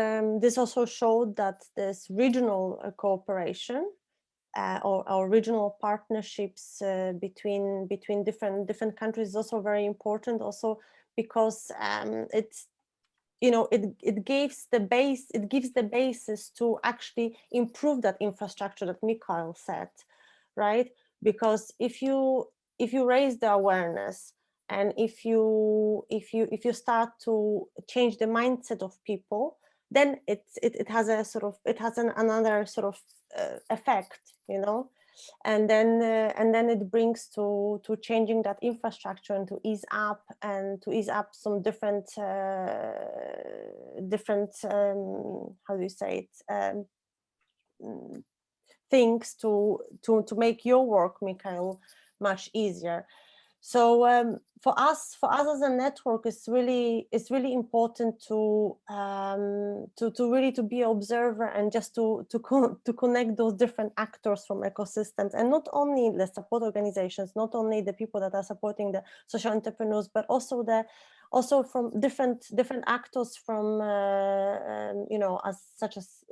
also showed that this regional cooperation or regional partnerships between different countries is also very important. Also because it gives the basis to actually improve that infrastructure that Mihail said, right? Because if you raise the awareness, and if you start to change the mindset of people, then it has another sort of effect, and then it brings to changing that infrastructure and to ease up some different how do you say it, things to make your work, Mihail, much easier. So for us as a network, it's really important to really to be an observer and just to connect those different actors from ecosystems, and not only the support organizations, not only the people that are supporting the social entrepreneurs, but also from different actors from such as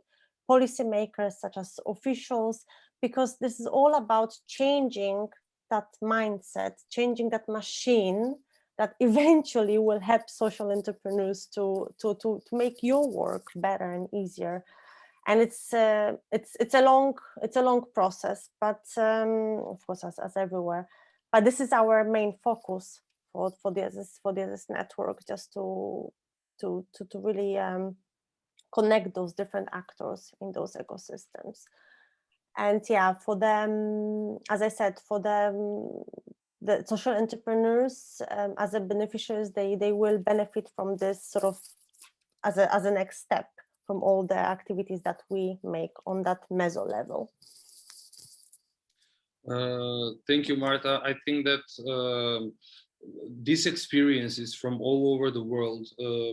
policymakers, such as officials, because this is all about changing that mindset, changing that machine that eventually will help social entrepreneurs to make your work better and easier. And it's a long process, but of course, as everywhere. But this is our main focus for this network, just to really connect those different actors in those ecosystems. And yeah, for them, as I said, for them, the social entrepreneurs as a beneficiaries, they will benefit from this sort of as a next step from all the activities that we make on that meso level. Thank you, Marta. I think that these experiences from all over the world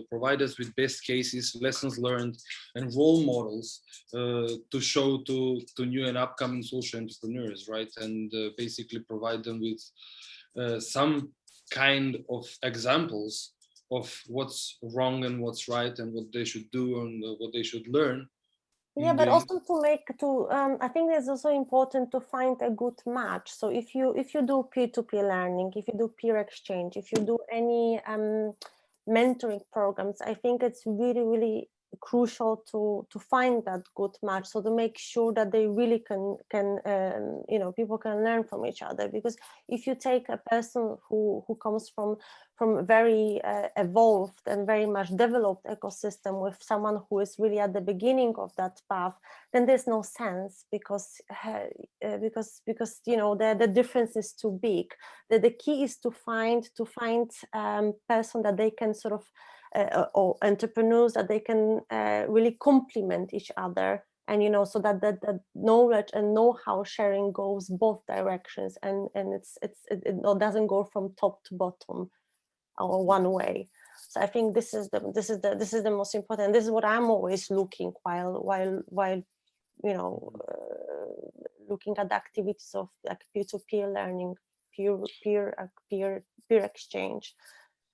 provide us with best cases, lessons learned, and role models to show to new and upcoming social entrepreneurs, right? And basically provide them with some kind of examples of what's wrong and what's right, and what they should do and what they should learn. Yeah, but also I think it's also important to find a good match. So if you do peer-to-peer learning, if you do peer exchange, if you do any mentoring programs, I think it's really crucial to find that good match. So to make sure that they really can people can learn from each other. Because if you take a person who comes from very evolved and very much developed ecosystem with someone who is really at the beginning of that path, then there's no sense, because the difference is too big. The key is to find person that they can sort of or entrepreneurs that they can really complement each other, and so that the knowledge and know-how sharing goes both directions, and it doesn't go from top to bottom or one way. So I think this is the most important. This is what I'm always looking while looking at the activities of like peer-to-peer learning, peer exchange,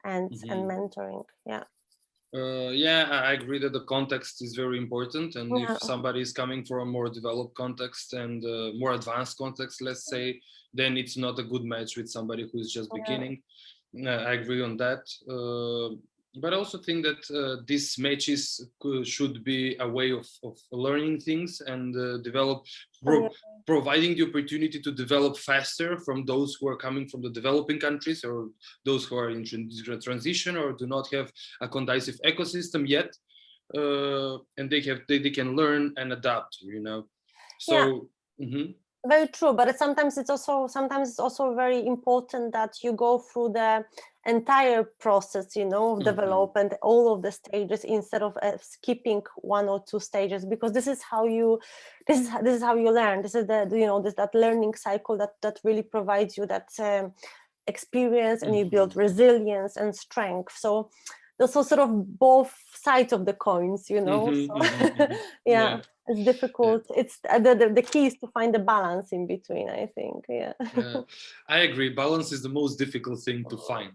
and mentoring. Yeah, I agree that the context is very important, and if somebody is coming from a more developed context and more advanced context, let's say, then it's not a good match with somebody who is just beginning. I agree on that. But I also think that these matches should be a way of learning things and providing the opportunity to develop faster from those who are coming from the developing countries, or those who are in transition or do not have a conducive ecosystem yet, and they can learn and adapt. So. Yeah. Very true, but sometimes it's also very important that you go through the entire process, of development, all of the stages, instead of skipping one or two stages, because this is how you learn. This is that learning cycle that really provides you that experience, and you build resilience and strength. So those are sort of both sides of the coins, Yeah. It's difficult. Yeah. It's the key is to find the balance in between, I think. Yeah. I agree. Balance is the most difficult thing to find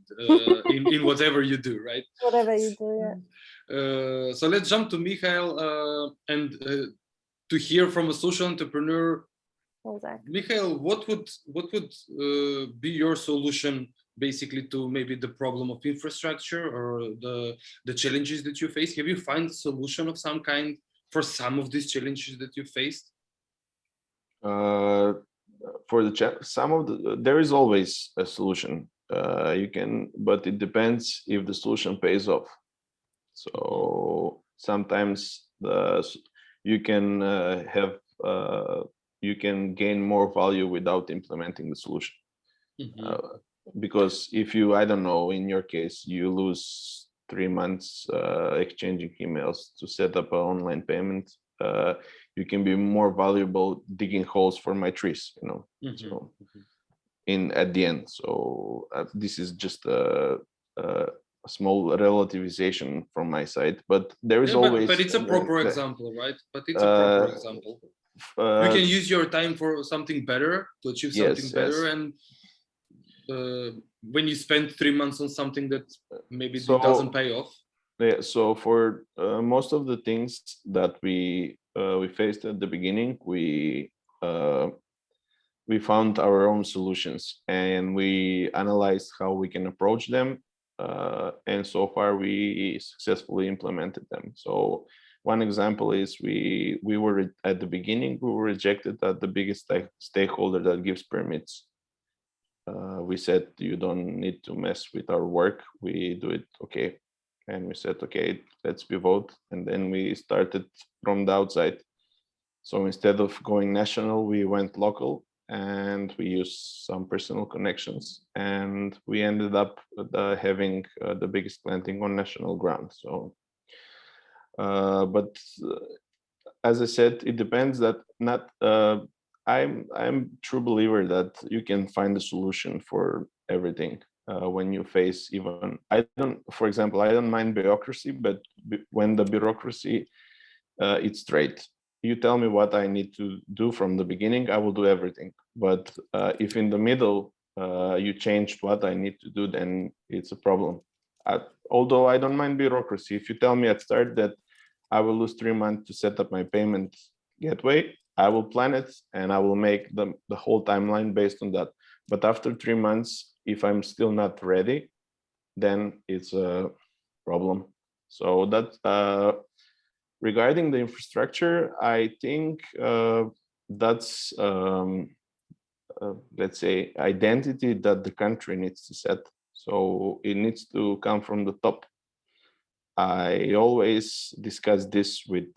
in whatever you do, right? Whatever you do, yeah. So let's jump to Mihail and to hear from a social entrepreneur. Exactly. Mihail, what would be your solution, basically, to maybe the problem of infrastructure or the challenges that you face? Have you found a solution of some kind for some of these challenges that you faced? For there is always a solution. But it depends if the solution pays off. So sometimes you can have you can gain more value without implementing the solution. Because if you, I don't know, in your case, you lose 3 months exchanging emails to set up an online payment, you can be more valuable digging holes for my trees, you know. So at the end, so this is just a small relativization from my side, but there is always. But it's a proper example, right? But it's a proper example. You can use your time for something better, to achieve something better, and when you spend 3 months on something that maybe doesn't pay off. Yeah, so for most of the things that we faced at the beginning, we found our own solutions and we analyzed how we can approach them, and so far we successfully implemented them. So one example is we were at the beginning, we were rejected at the biggest stakeholder that gives permits. We said, you don't need to mess with our work, we do it, okay. And we said, okay, let's pivot. And then we started from the outside. So instead of going national, we went local and we used some personal connections. And we ended up having the biggest planting on national ground. So, but as I said, it depends that not, I'm true believer that you can find a solution for everything. When you face even, for example, I don't mind bureaucracy, but when the bureaucracy, it's straight. You tell me what I need to do from the beginning, I will do everything. But if in the middle, you changed what I need to do, then it's a problem. Although I don't mind bureaucracy, if you tell me at start that I will lose 3 months to set up my payment gateway, I will plan it and I will make the whole timeline based on that. But after 3 months, if I'm still not ready, then it's a problem. So that regarding the infrastructure, I think that's let's say identity that the country needs to set. So it needs to come from the top. I always discuss this with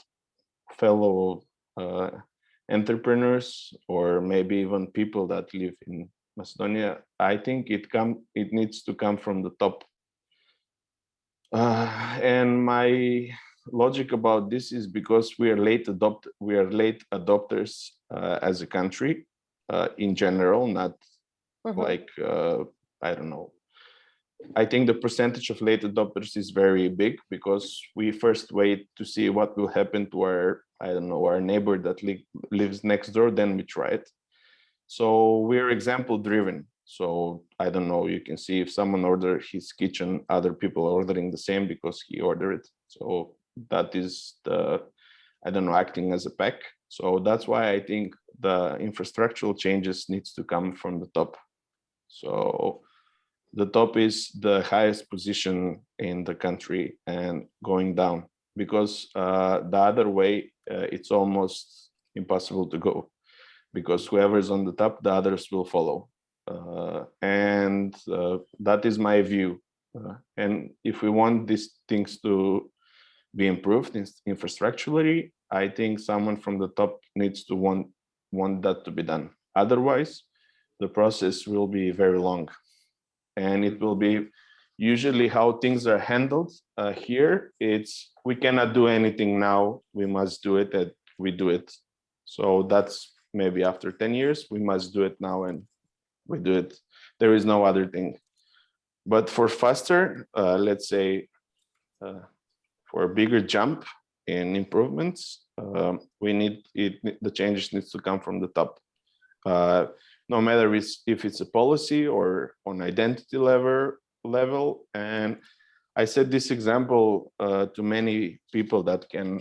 fellow entrepreneurs or maybe even people that live in Macedonia. I think it needs to come from the top. And my logic about this is because we are late adopters as a country in general, not like I don't know. I think the percentage of late adopters is very big because we first wait to see what will happen to our, I don't know, our neighbor that lives next door, then we try it. So we're example driven. So I don't know, you can see if someone ordered his kitchen, other people are ordering the same because he ordered it. So that is the, I don't know, acting as a pack. So that's why I think the infrastructural changes needs to come from the top. So the top is the highest position in the country and going down, because the other way, it's almost impossible to go, because whoever is on the top, the others will follow. And that is my view. And if we want these things to be improved infrastructurally, I think someone from the top needs to want that to be done. Otherwise, the process will be very long. And it will be usually how things are handled here. It's, we cannot do anything now, we must do it, and we do it. So that's maybe after 10 years, we must do it now and we do it. There is no other thing. But for faster, let's say, for a bigger jump in improvements, we need the changes needs to come from the top. No matter if it's a policy or on identity level. And I said this example to many people that can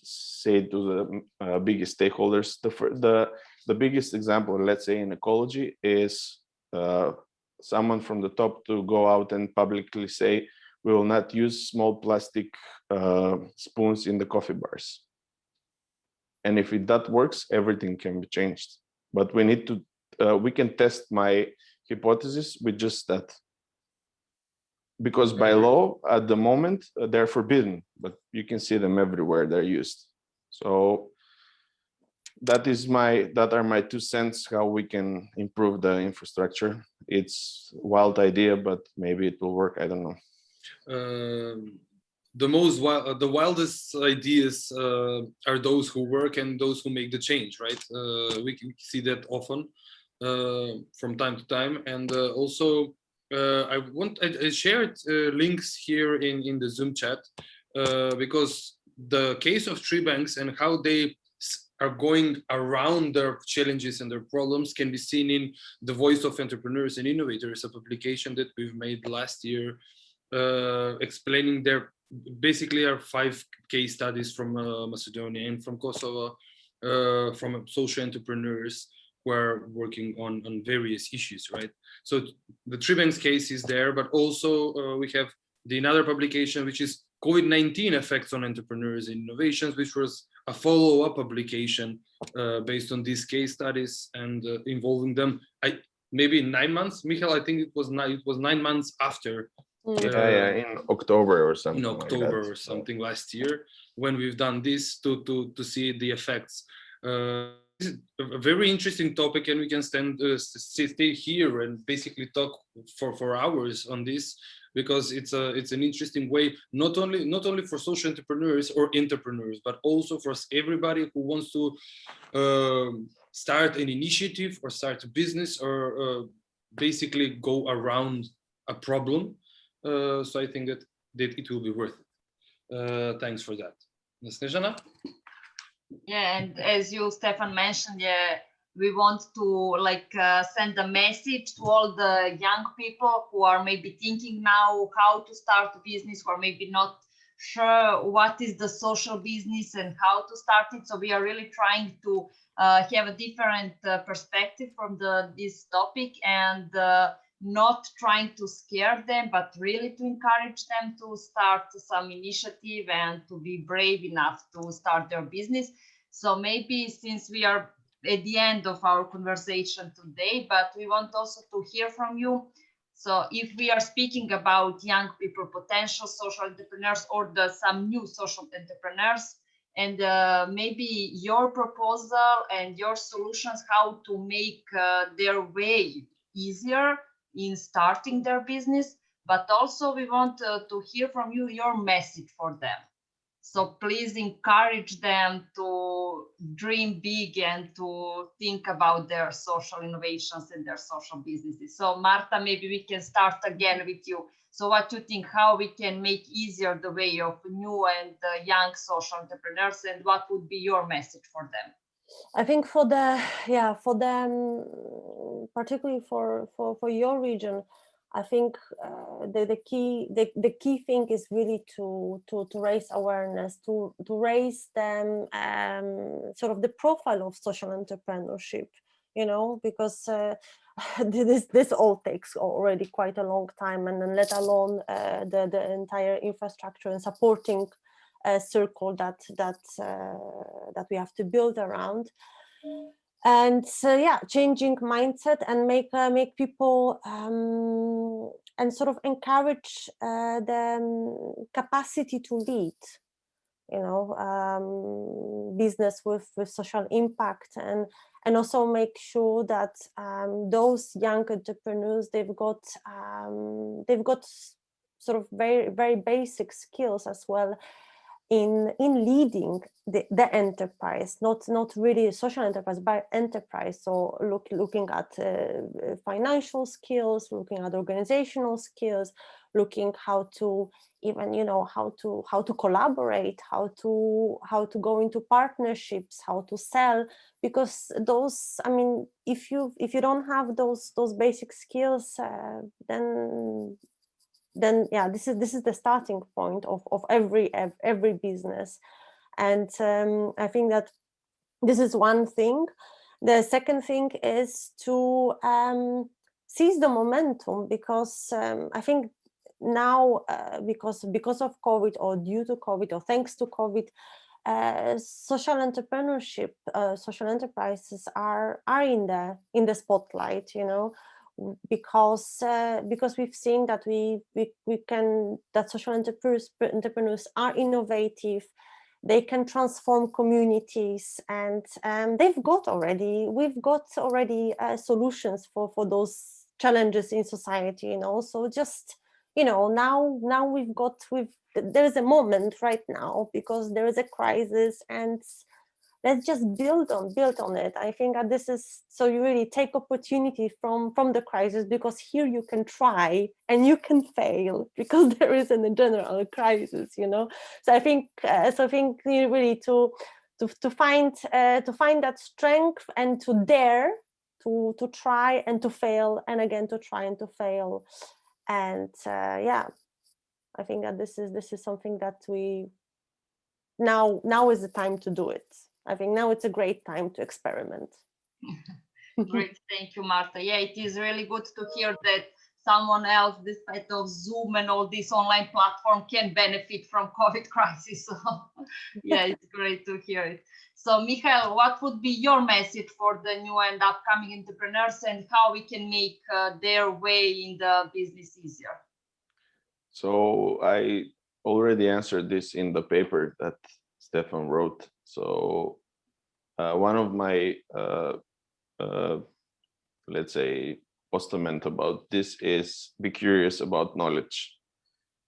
say to the biggest stakeholders. The biggest example, let's say in ecology, is someone from the top to go out and publicly say, we will not use small plastic spoons in the coffee bars. And if that works, everything can be changed. But we need to, we can test my hypothesis with just that. Because by law, at the moment, they're forbidden, but you can see them everywhere, they're used. So that are my 2 cents how we can improve the infrastructure. It's a wild idea, but maybe it will work. I don't know. The wildest ideas are those who work and those who make the change, right? We can see that often from time to time, and also I shared links here in the Zoom chat because the case of Treebanks and how they are going around their challenges and their problems can be seen in the Voice of Entrepreneurs and Innovators, a publication that we've made last year, explaining their basically our 5 case studies from Macedonia and from Kosovo, from social entrepreneurs who are working on various issues, right? So the Treebanks case is there, but also we have another publication, which is COVID-19 effects on entrepreneurs and innovations, which was a follow-up publication based on these case studies and involving them. Maybe 9 months, Mihail, I think it was 9 months after. Yeah, in October or something. In October like or something last year, when we've done this to see the effects. This is a very interesting topic, and we can stay here and basically talk for hours on this, because it's an interesting way, not only for social entrepreneurs or entrepreneurs, but also for everybody who wants to start an initiative or start a business or basically go around a problem. So I think that it will be worth it. Thanks for that. Snezhana? Yeah, and as you, Stefan, mentioned, yeah, we want to send a message to all the young people who are maybe thinking now how to start a business, or maybe not sure what is the social business and how to start it. So we are really trying to have a different perspective from this topic, and not trying to scare them, but really to encourage them to start some initiative and to be brave enough to start their business. So maybe, since we are at the end of our conversation today, but we want also to hear from you. So if we are speaking about young people, potential social entrepreneurs, or some new social entrepreneurs, and maybe your proposal and your solutions, how to make their way easier in starting their business, but also we want to hear from you your message for them. So please encourage them to dream big and to think about their social innovations and their social businesses. So Marta, maybe we can start again with you. So what do you think, how we can make easier the way of new and young social entrepreneurs, and what would be your message for them? I think for them, particularly for your region, I think the key thing is really to raise awareness, to raise them sort of the profile of social entrepreneurship, because this all takes already quite a long time, and then let alone the entire infrastructure and supporting circle that we have to build around. And changing mindset and make people and sort of encourage the capacity to lead, business with social impact, and also make sure that those young entrepreneurs, they've got sort of very, very basic skills as well in leading the enterprise, not really social enterprise, but enterprise. So looking at financial skills, looking at organizational skills, looking how to even how to collaborate, how to go into partnerships, how to sell, because those, I mean, if you don't have those basic skills, then yeah, this is the starting point of every business. And I think that this is one thing. The second thing is to seize the momentum, because I think now because of COVID, or due to COVID, or thanks to COVID, social entrepreneurship, social enterprises are in the spotlight, because we've seen that we can, that social entrepreneurs are innovative, they can transform communities, and we've got already solutions for those challenges in society, you know. So just, you know, now there's a moment right now because there is a crisis, and let's just build on it. I think that this is, so you really take opportunity from the crisis, because here you can try and you can fail because there isn't a general crisis, you know. So I think you really to find that strength and to dare to try and to fail, and again to try and to fail. And yeah, I think that this is something that we now is the time to do it. I think now it's a great time to experiment. Great, thank you, Marta. Yeah, it is really good to hear that someone else, despite of Zoom and all this online platform, can benefit from COVID crisis. So yeah, it's great to hear it. So Mihail, what would be your message for the new and upcoming entrepreneurs, and how we can make their way in the business easier? So I already answered this in the paper that Stefan wrote. So one of my, let's say, postament about this is be curious about knowledge.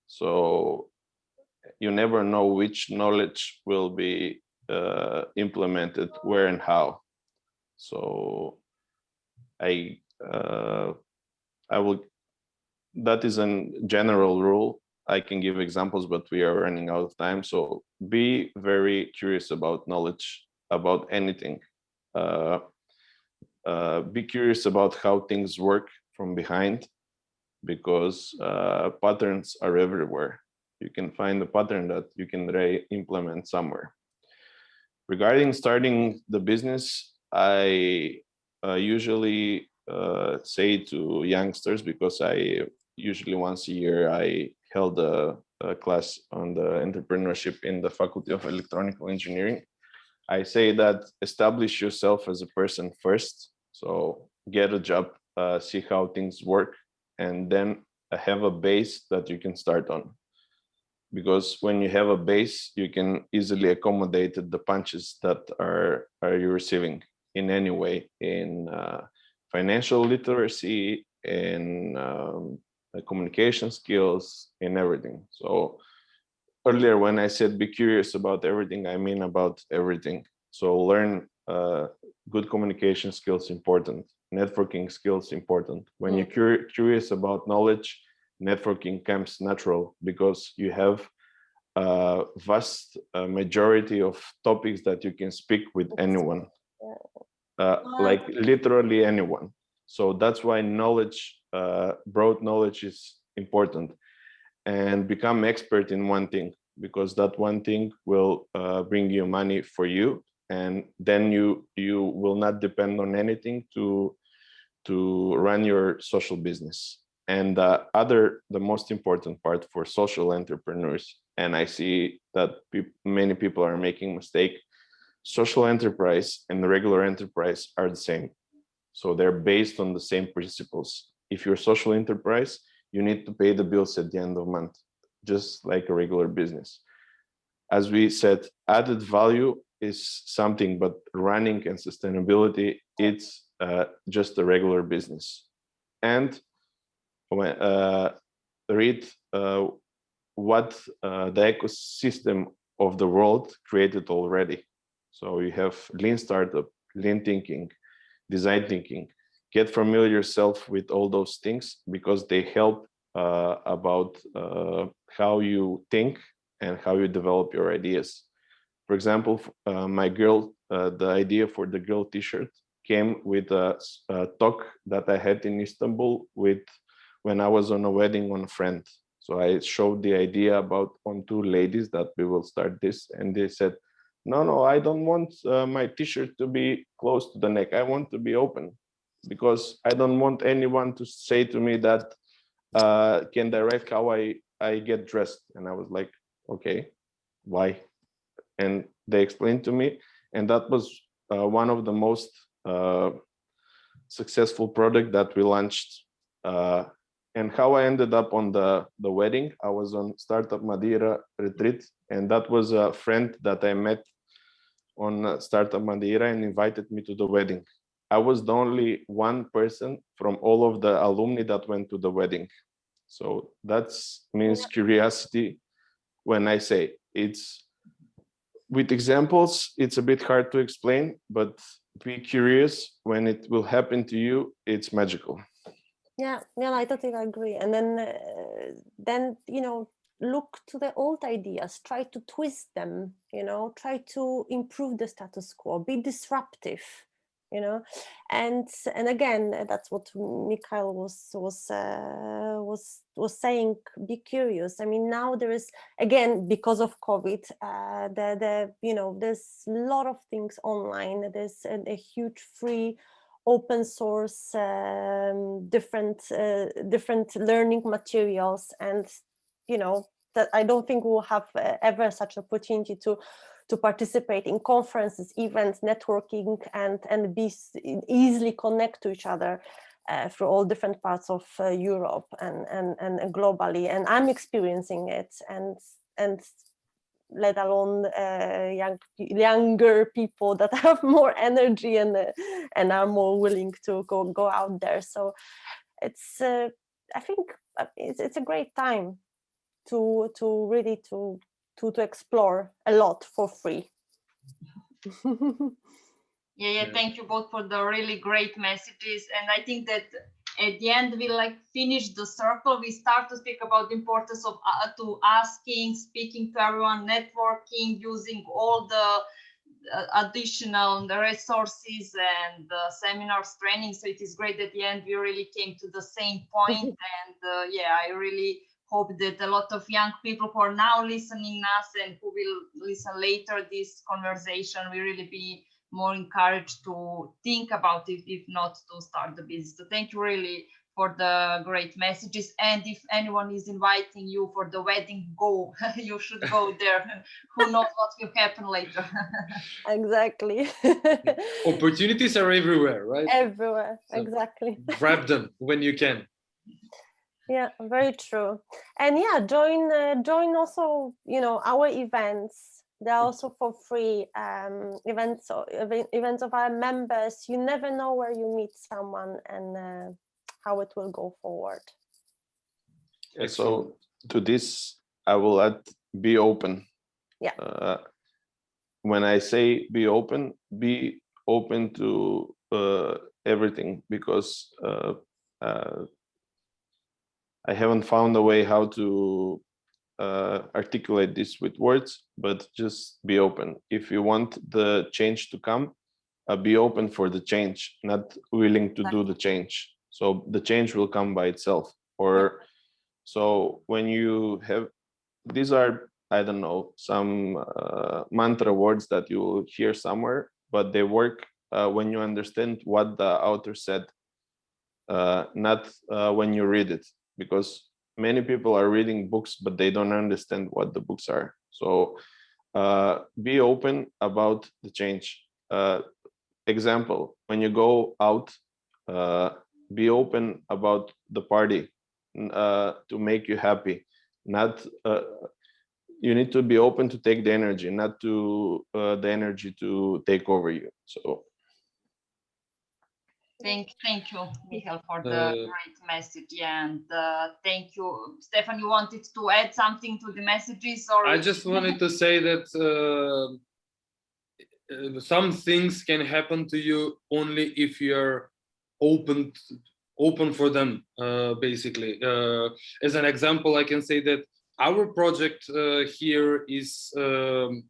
So you never know which knowledge will be implemented where and how. So I will, that is a general rule. I can give examples, but we are running out of time. So be very curious about knowledge, about anything. Be curious about how things work from behind, because patterns are everywhere. You can find a pattern that you can implement somewhere. Regarding starting the business, I usually say to youngsters, because I usually once a year I held a class on the entrepreneurship in the Faculty of Electronical Engineering. I say that establish yourself as a person first. So get a job, see how things work, and then have a base that you can start on. Because when you have a base, you can easily accommodate the punches that are you receiving in any way, in financial literacy, in communication skills, in everything. So earlier when I said be curious about everything, I mean about everything. So learn good communication skills important, networking skills important. When you're curious about knowledge, networking comes natural, because you have a vast majority of topics that you can speak with anyone, like literally anyone. So that's why knowledge, broad knowledge is important, and become expert in one thing, because that one thing will bring you money for you, and then you will not depend on anything to run your social business. And the most important part for social entrepreneurs, and I see that many people are making mistake, social enterprise and regular enterprise are the same. So they're based on the same principles. If you're a social enterprise, you need to pay the bills at the end of the month, just like a regular business. As we said, added value is something, but running and sustainability, it's just a regular business. And read what the ecosystem of the world created already. So you have lean startup, lean thinking, design thinking. Get familiar yourself with all those things, because they help about how you think and how you develop your ideas. For example, my girl, the idea for the girl t-shirt came with a talk that I had in Istanbul when I was on a wedding on a friend. So I showed the idea on two ladies that we will start this, and they said, no, I don't want my t-shirt to be close to the neck. I want to be open, because I don't want anyone to say to me that can direct how I get dressed. And I was like, okay, why? And they explained to me, and that was one of the most successful product that we launched And how I ended up on the wedding, I was on Startup Madeira retreat, and that was a friend that I met on Startup Madeira and invited me to the wedding. I was the only one person from all of the alumni that went to the wedding. So that means curiosity. When I say it's with examples, it's a bit hard to explain, but be curious. When it will happen to you, it's magical. Yeah, I totally agree. And then look to the old ideas, try to twist them, try to improve the status quo, be disruptive, and again, that's what Mihail was saying. Be curious. I mean, now there is, again, because of COVID, there's a lot of things online. There's a huge free open source, different learning materials, and that I don't think we'll have ever such opportunity to participate in conferences, events, networking, and be easily connect to each other through all different parts of Europe and globally. And I'm experiencing it, and let alone younger people that have more energy and are more willing to go out there. So it's I think it's a great time to really to explore a lot for free. Yeah, thank you both for the really great messages. And I think that at the end, we finish the circle. We start to speak about the importance of to asking, speaking to everyone, networking, using all the additional resources and seminars, training. So it is great at the end we really came to the same point. And I really hope that a lot of young people who are now listening us and who will listen later this conversation will really be more encouraged to think about it, if not to start the business. So thank you really for the great messages. And if anyone is inviting you for the wedding, go. You should go there. Who knows what will happen later. Exactly. Opportunities are everywhere, right? Everywhere, So exactly. grab them when you can. Yeah, very true. And join also, our events. They're also for free, events of our members. You never know where you meet someone and how it will go forward. So to this, I will add, be open. Yeah. When I say be open to everything, because I haven't found a way how to articulate this with words, but just be open. If you want the change to come, be open for the change, not willing to do the change. So the change will come by itself. Or so when you have, these are, I don't know, some mantra words that you will hear somewhere, but they work when you understand what the author said, not when you read it, because many people are reading books, but they don't understand what the books are. So be open about the change. Example, when you go out, be open about the party to make you happy. Not you need to be open to take the energy, not to the energy to take over you. So Thank you, Mihail, for the great message. Yeah, and thank you. Stefan, you wanted to add something to the messages? Or I just wanted to say that some things can happen to you only if you're open for them, basically. As an example, I can say that our project here is the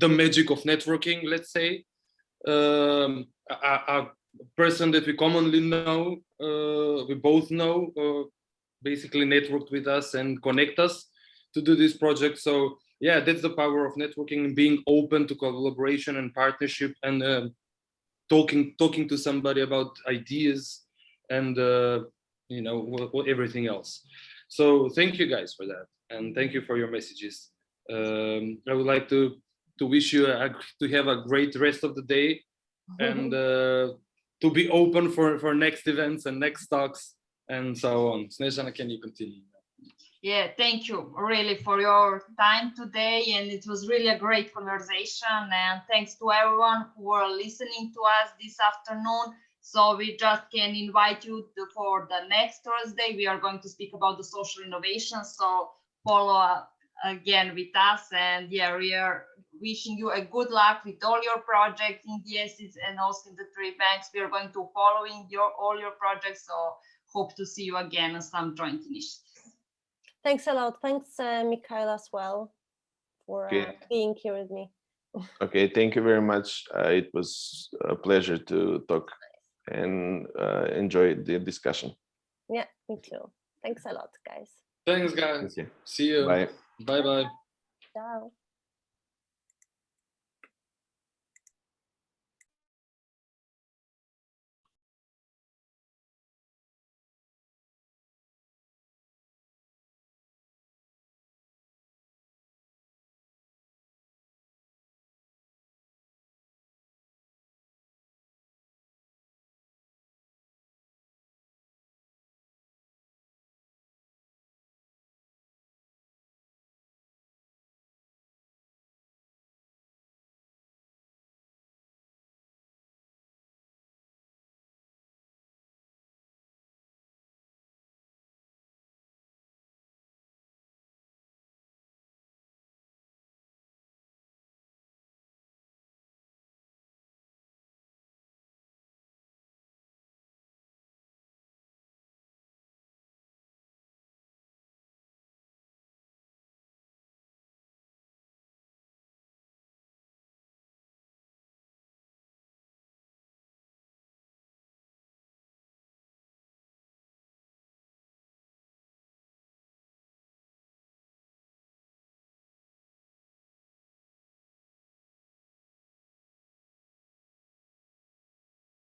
magic of networking, let's say. A person that we commonly know, we both know, basically networked with us and connect us to do this project. So yeah, that's the power of networking, being open to collaboration and partnership, and talking to somebody about ideas and everything else. So thank you guys for that, and thank you for your messages. I would like to wish you to have a great rest of the day, and to be open for next events and next talks, and so on. Snežana, can you continue? Yeah, thank you really for your time today. And it was really a great conversation. And thanks to everyone who were listening to us this afternoon. So we just can invite you for the next Thursday. We are going to speak about the social innovation. So follow up again with us. And yeah, we are wishing you a good luck with all your projects in Diesis and also in the Treebanks. We are going to following all your projects. So hope to see you again on some joint initiatives. Thanks a lot. Thanks, Mihail, as well, for being here with me. Okay, thank you very much. It was a pleasure to talk and enjoy the discussion. Yeah, me too. Thanks a lot, guys. Thanks, guys. Thank you. See you. Bye. Bye-bye. Ciao.